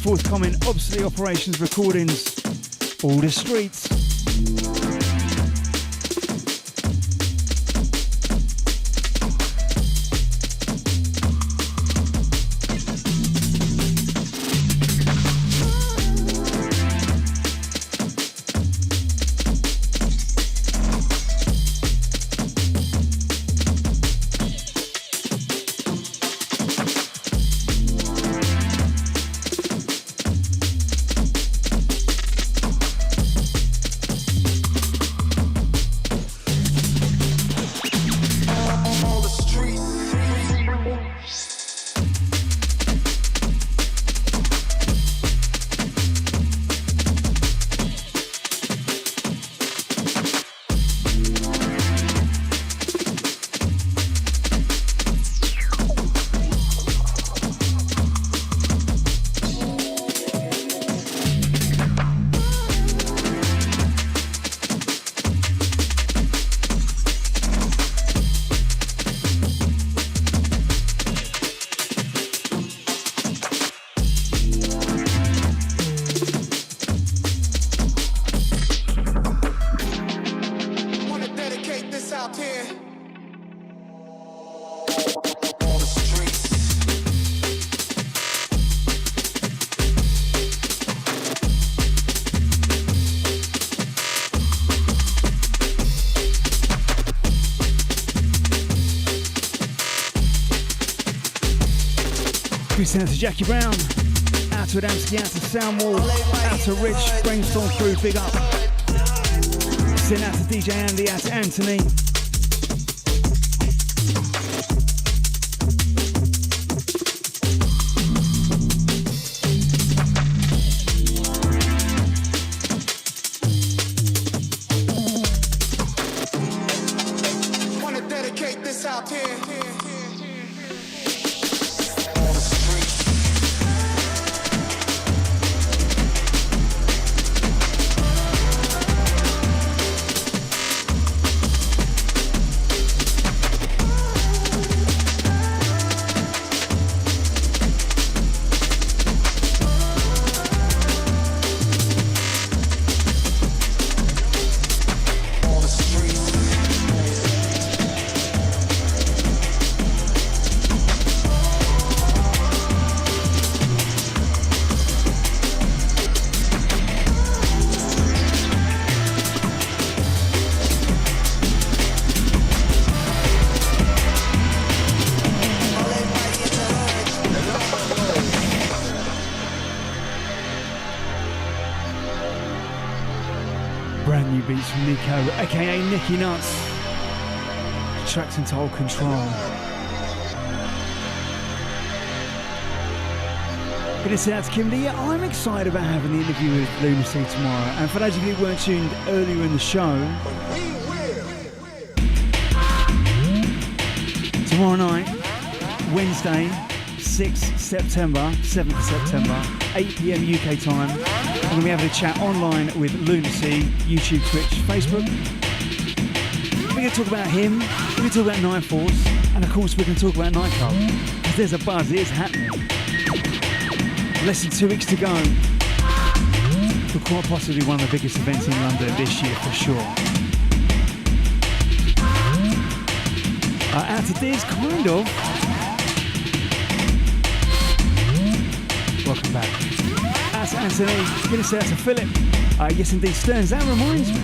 forthcoming Obsolete Operations recordings, All the Streets. Out to Jackie Brown, out to Adamski, out to Soundwall, out to Rich, Brainstorm Crew, big up. Send out to DJ Andy, out to Anthony. Streets from Nico, aka Nicky Nuts. The track's entitled Control. Gonna say out to Kimberly, yeah, I'm excited about having the interview with Lunacy tomorrow. And for those of you who weren't tuned earlier in the show, tomorrow night, Wednesday, 6th September, 7th September, 8 PM UK time, I'm going to be having a chat online with Lunacy, YouTube, Twitch, Facebook. We're going to talk about him, we're going to talk about Night Force, and of course we're going to talk about Nightclub. Because there's a buzz, it is happening. Less than 2 weeks to go for quite possibly one of the biggest events in London this year for sure. Out to Diz, kind of. Welcome back. Out to Anthony, gonna say out to Philip. Yes indeed, Stearns, that reminds me.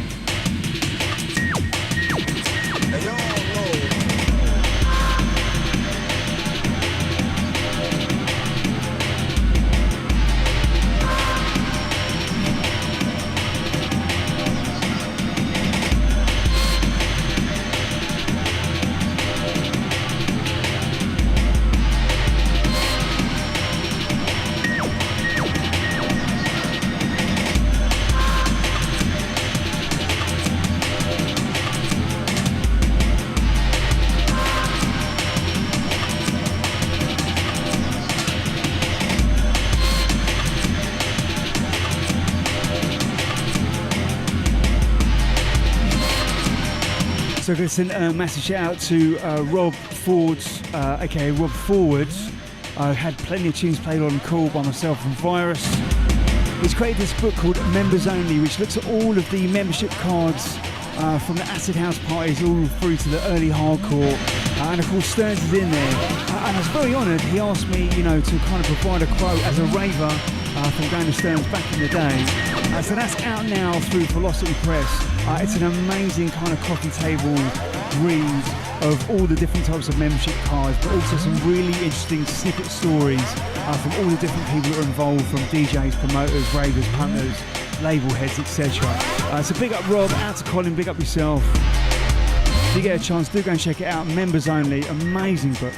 So I'm going to send a massive shout out to Rob Fords, aka Rob Forwards. I had plenty of tunes played on call by myself and Virus. He's created this book called Members Only, which looks at all of the membership cards from the acid house parties all through to the early hardcore. And of course Stearns is in there. And I was very honoured, he asked me, you know, to kind of provide a quote as a raver from going to Stearns back in the day. So that's out now through Velocity Press. It's an amazing kind of coffee table read of all the different types of membership cards, but also some really interesting snippet stories from all the different people that are involved, from DJs, promoters, ravers, punters, label heads, etc. So big up Rob, out to Colin, big up yourself. If you get a chance, do go and check it out. Members Only, amazing book.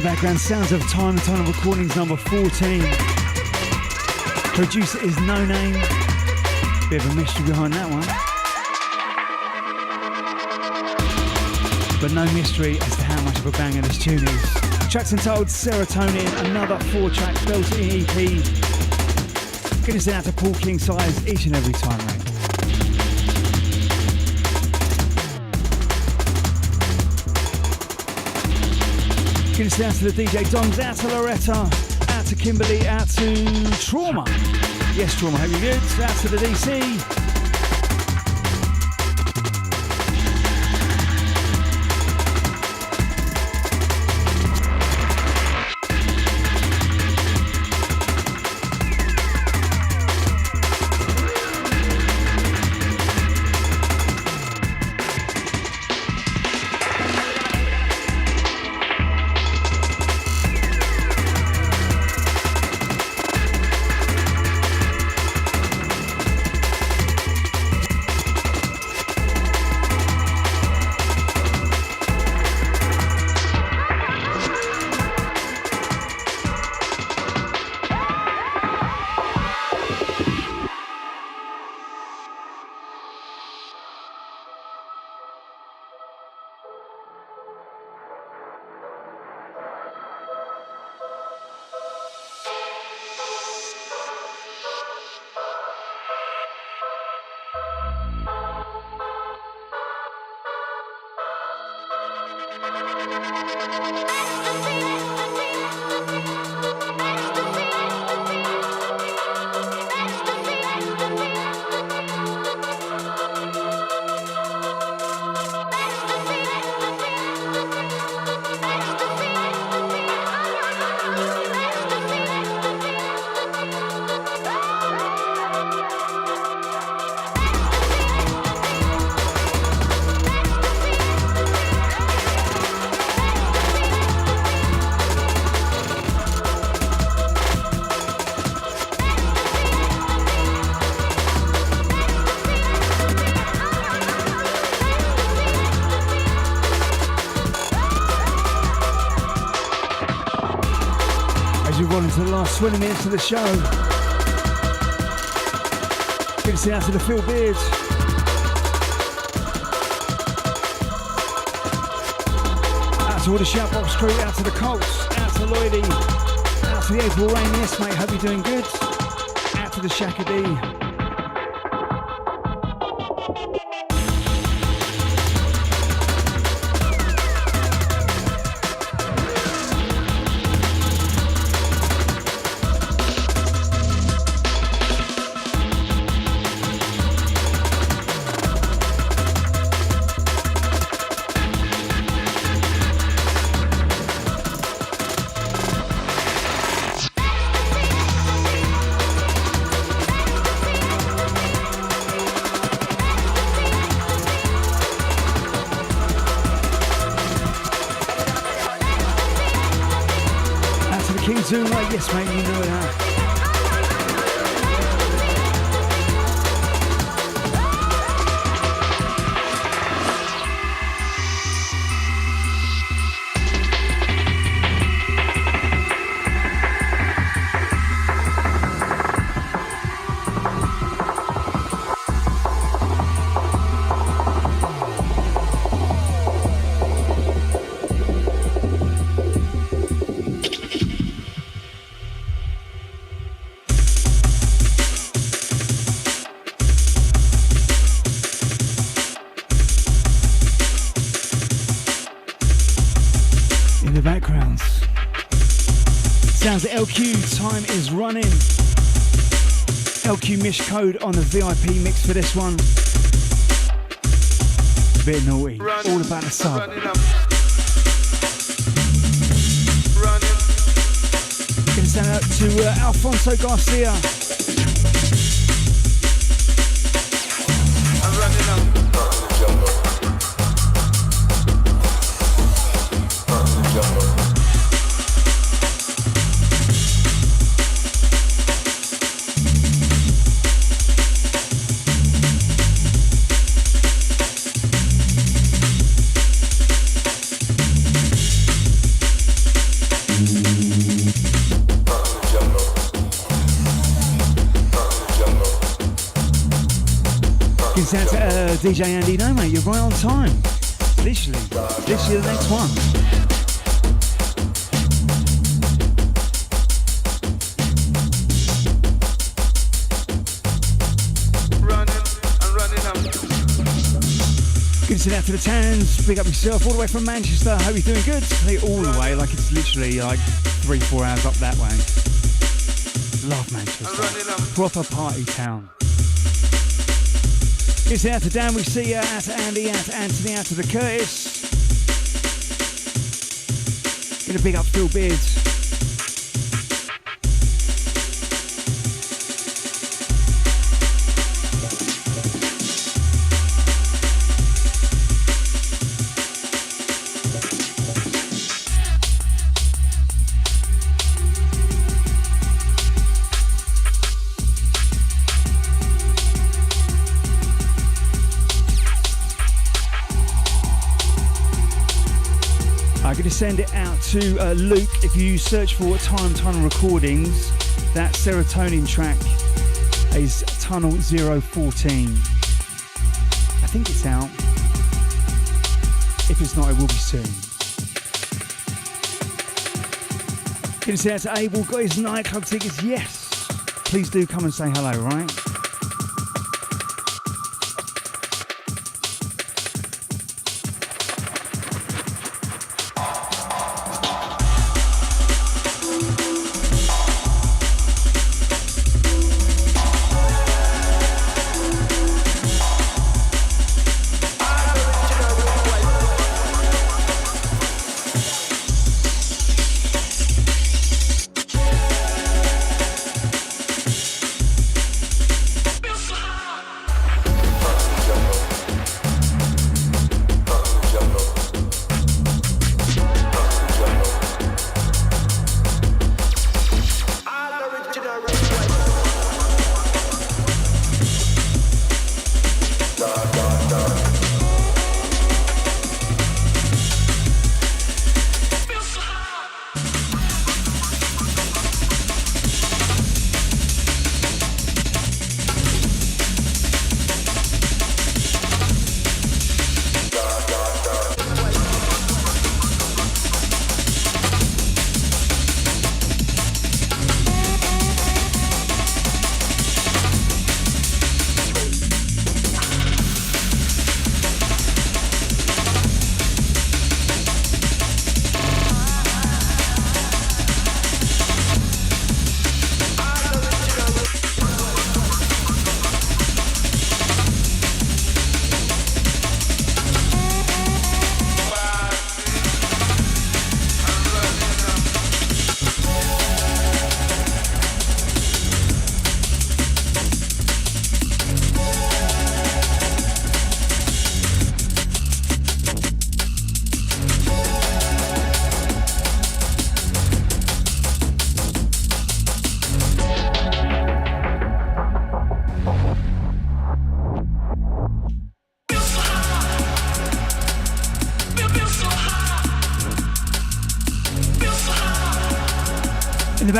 Background sounds of Time and Tunnel Recordings number 14. Producer is No Name. Bit of a mystery behind that one. But no mystery as to how much of a banger this tune is. Track's entitled Serotonin, another 4-track built-in EP. Gonna send out to Paul King Size each and every time, mate. Gonna say out to the DJ Doms, out to Loretta, out to Kimberly, out to Trauma. Yes, Trauma, hope you're good. Out to the DC. as we roll into the last 20 minutes of the show. Good to see out to the Phil Beards. Out to all the Shoutbox crew, out to the Colts, out to Lloydie, out to the April Rain. Yes, mate, hope you're doing good. Out to the Shaka D. Yes, mate, you know that. Sounds of LQ, time is running. LQ Mish code on the VIP mix for this one. Bit naughty, all about the sub. Gonna send out to Alfonso Garcia. Out to DJ Andy, no mate, you're right on time. Literally the next one. Good to see that to the Tans, big up yourself, all the way from Manchester, hope you're doing good. Hey, all the way, like it's literally like 3-4 hours up that way. Love Manchester, proper party town. It's out to Dan, we see you, out to Andy, out to Anthony, out to the Curtis. Gonna big up Phil Beards. Send it out to Luke. If you search for Time Tunnel Recordings, that Serotonin track is Tunnel 014. I think it's out. If it's not, it will be soon. Gonna say out to Abel, got his nightclub tickets. Yes, please do come and say hello, right?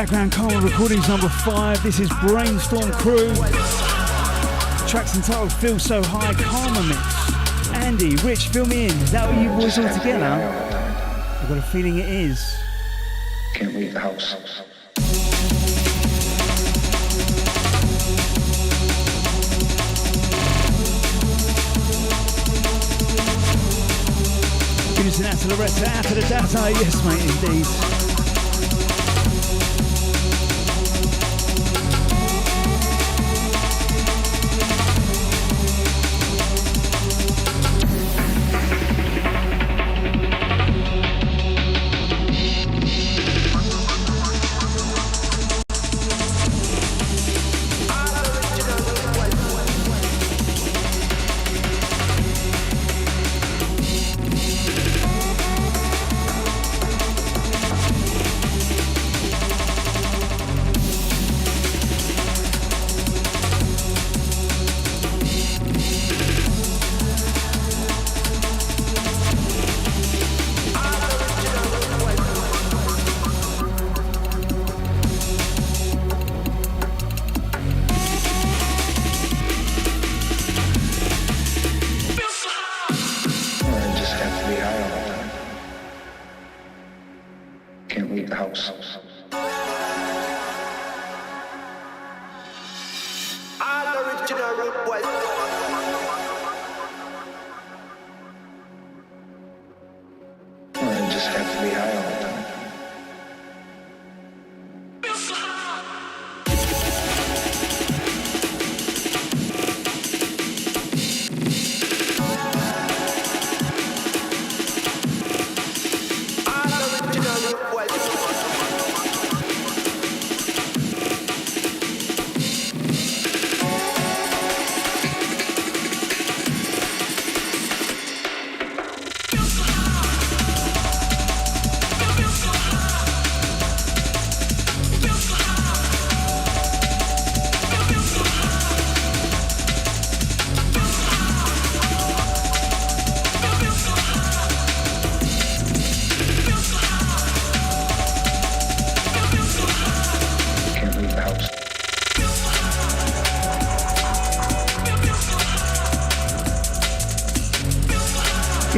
Background Karma Recordings number 5. This is Brainstorm Crew. Track's entitled Feel So High Karma Mix. Andy, Rich, fill me in. Is that what you boys all together? I've got a feeling it is. Can't leave the house. Give us an out to Loretta, out to the data. Yes, mate, indeed.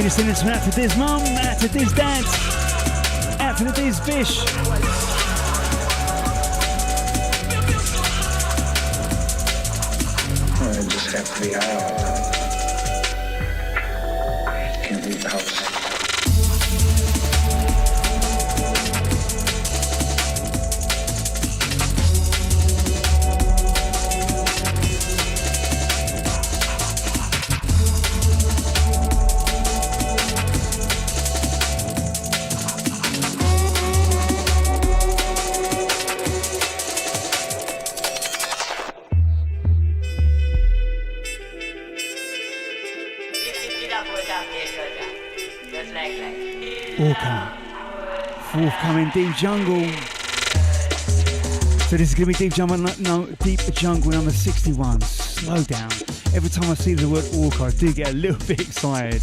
Send this one out to Diz Mum, out to Diz Dad, out to the Diz Bish. I just have to be out. Can't leave the house. Forthcoming Deep Jungle. So this is going to be Deep Jungle, no, Deep Jungle number 61. Slow down. Every time I see the word Orca, I do get a little bit excited.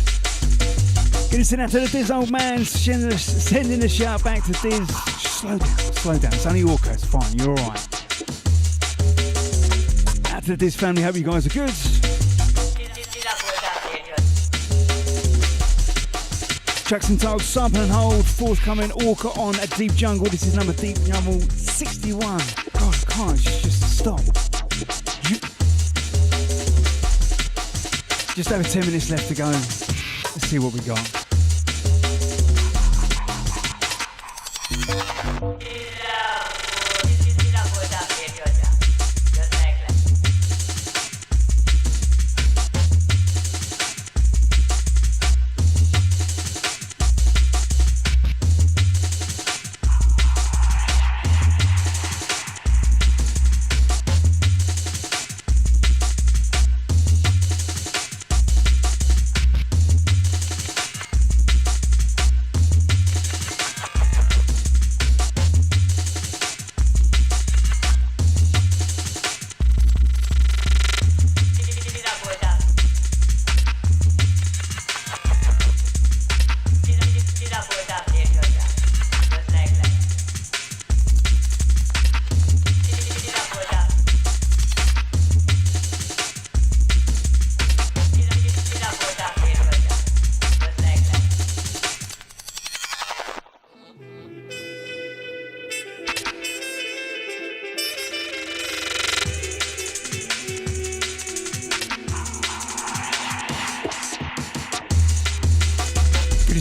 Gonna send out to the Diz old man, sending a shout back to Diz. Slow down. It's only Orca, it's fine, you're alright. Out to the Diz family, hope you guys are good. Tracks entitled Sample and Hold, forthcoming Orca on a Deep Jungle. This is number Deep Jungle 61. God, I can't just stop. Just over 10 minutes left to go. Let's see what we got.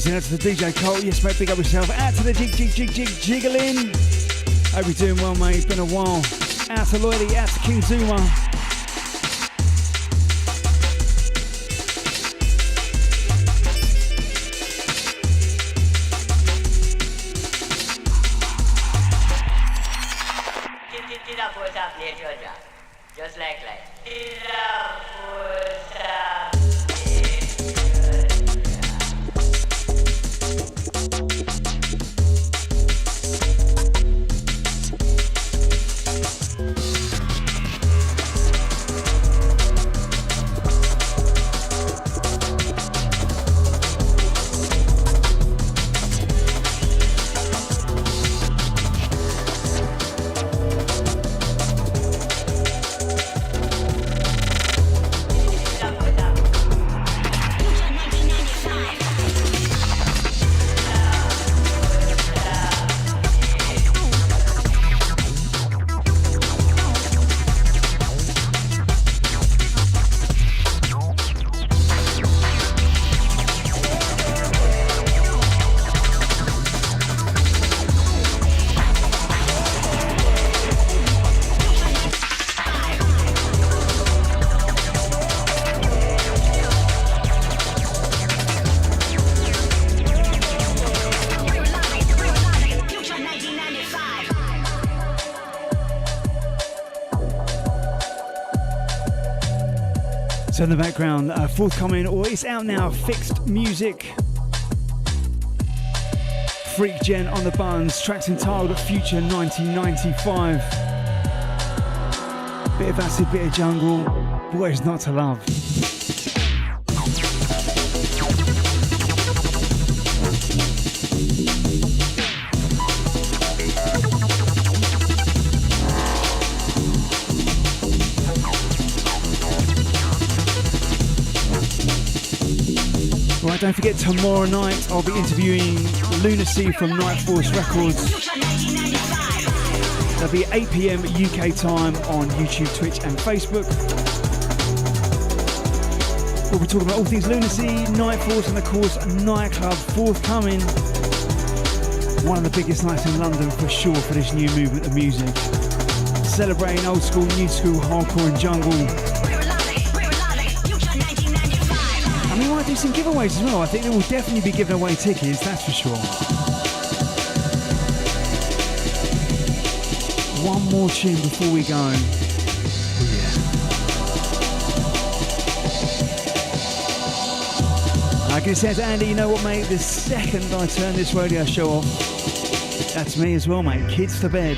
Amazing. Out to the DJ Cole. Yes, mate, big up yourself. Out to the jiggling. Hope you're doing well, mate. It's been a while. Out to Lloydie. Out to King Zuma. Just like So in the background, forthcoming, or it's out now, Fixed Music. Freak Gen on the buttons, tracks entitled Future 1995. Bit of acid, bit of jungle, what is not to love? Right, don't forget tomorrow night I'll be interviewing Lunacy from Night Force Records. That'll be 8 PM UK time on YouTube, Twitch and Facebook. We'll be talking about all things Lunacy, Night Force and of course Nightclub forthcoming. One of the biggest nights in London for sure for this new movement of music. Celebrating old school, new school, hardcore and jungle. We might do some giveaways as well. I think they will definitely be giving away tickets, that's for sure. One more tune before we go. Oh, yeah. Like I said, Andy, you know what, mate? The second I turn this radio show off, that's me as well, mate. Kids to bed.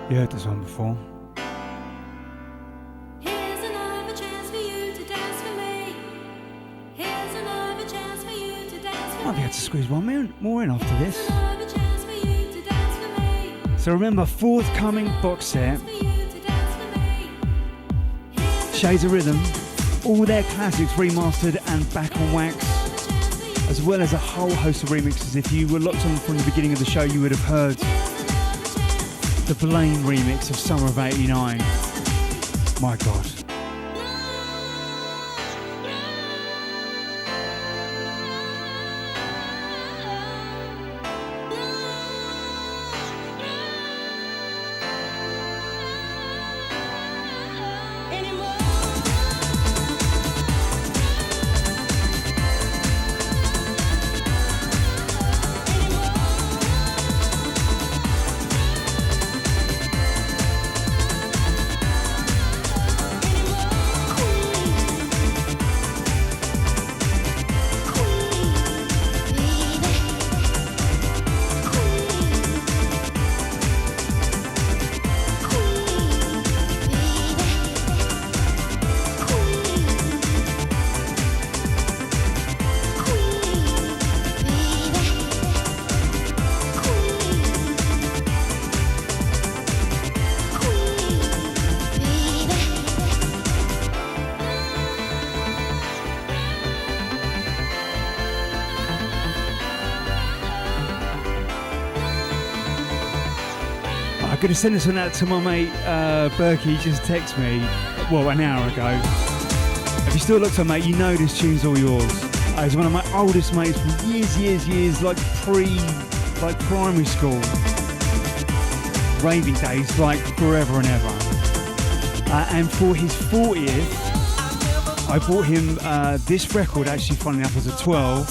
You heard this one before. Here's another chance for you to dance for me. Here's another chance for you to dance for Might be able to squeeze one more in after this. another chance for you to dance for me. So remember, forthcoming box set, Shades of Rhythm, all their classics remastered and back on wax, as well as a whole host of remixes. If you were locked on from the beginning of the show, you would have heard the Blaine remix of Summer of '89. My God. going to send this one out to my mate Berkey. He just texted me, well, an hour ago. If you still look to mate, you know this tune's all yours. He's one of my oldest mates from years, like primary school. Raving days, like forever and ever. And for his 40th, I bought him this record, actually, funny enough, as a 12.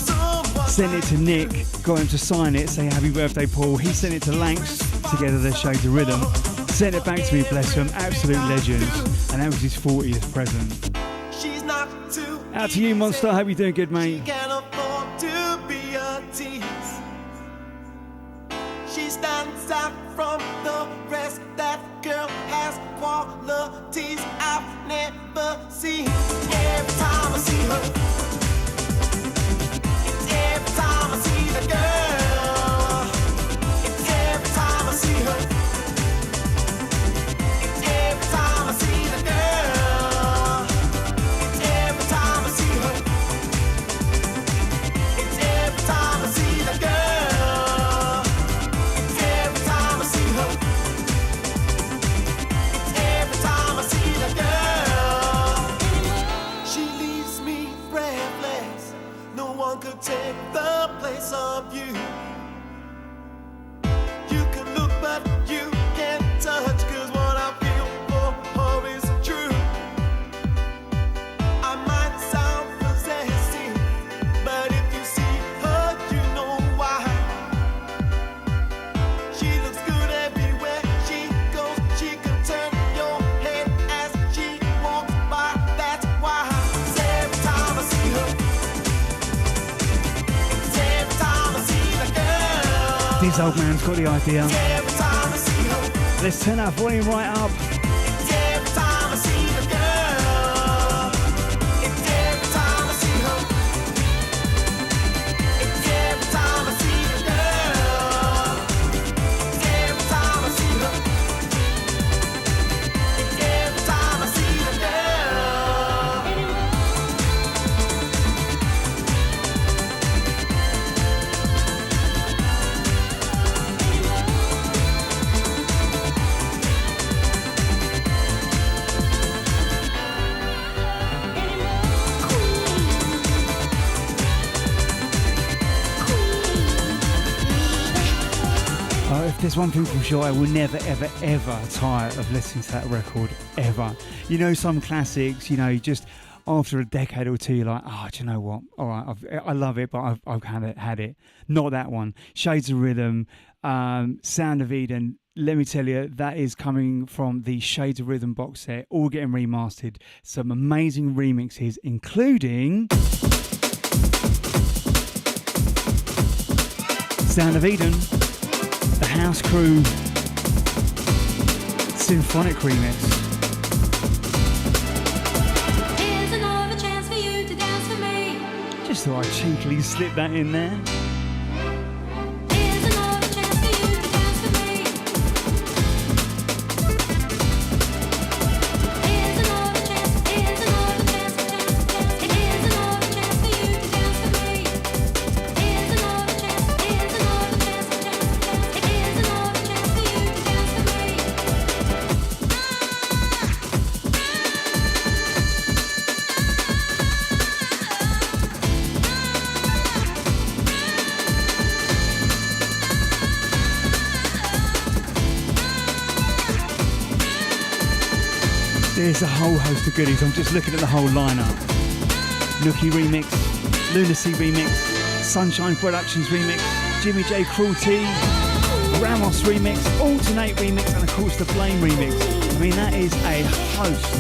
Sent it to Nick, got him to sign it, say happy birthday, Paul. He sent it to Lanx, together their Shades of Rhythm. Sent it back to me, bless him, absolute legends. And that was his 40th present. Out to you, Monster. Hope you're doing good, mate. Can't afford to be a tease. She stands out from the rest. That girl has qualities I've never seen. Every time I see her, it's every time I see the girl. It's every time I see her. It's every time I see the girl. Take the place of you. You can look, but you can't touch. 'Cause what I feel for her is true. I might sound possessive, but if you see her, you know why. She looks good everywhere she goes. She can turn your head as she walks by. That's why. 'Cause every time I see her, This old man's got the idea. Let's turn our volume right up. There's one thing for sure, I will never, ever tire of listening to that record, ever. You know, some classics, you know, just after a decade or two, you're like, oh, do you know what? All right, I love it, but I've kind of had it. Not that one. Shades of Rhythm, Sound of Eden. Let me tell you, that is coming from the Shades of Rhythm box set, all getting remastered. Some amazing remixes, including Sound of Eden, the House Crew Symphonic Remix. Here's another chance for you to dance for me. Just thought I'd cheekily slip that in there. Here's another chance for you to dance for me. Here's another chance, here's another chance, here's another chance for you to dance for me. Here's another chance, here's another chance, here's another chance for you to dance for me. There's a whole host of goodies. I'm just looking at the whole lineup. Nookie remix, Lunacy remix, Sunshine Productions remix, Jimmy J Cruelty, Ramos remix, Alternate remix, and of course the Blame remix. I mean, that is a host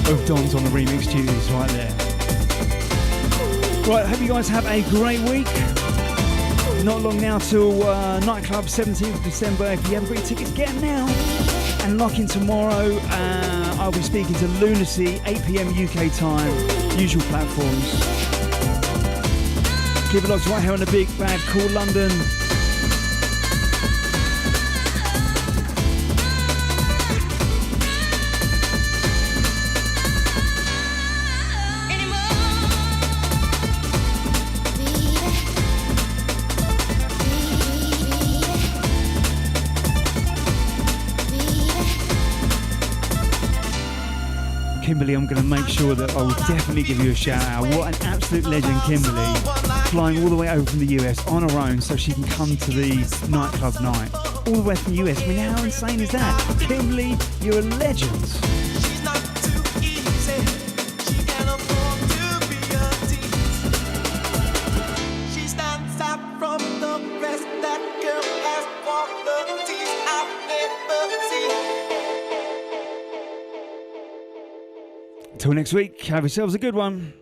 of Dons on the remix duties right there. Right, hope you guys have a great week. Not long now till Nightclub, 17th of December. If you haven't got your tickets, get them now. And lock in tomorrow, I'll be speaking to Lunacy, 8 PM UK time, usual platforms. Keep it locked right here on the big bad cool London. Kimberly, I'm going to make sure that I will definitely give you a shout out. What an absolute legend, Kimberly. Flying all the way over from the US on her own so she can come to the nightclub night. All the way from the US. I mean, how insane is that? Kimberly, you're a legend. She's not too easy. She can afford to be a tease. She stands out from the rest. That girl has qualities I've never seen. Till next week, have yourselves a good one.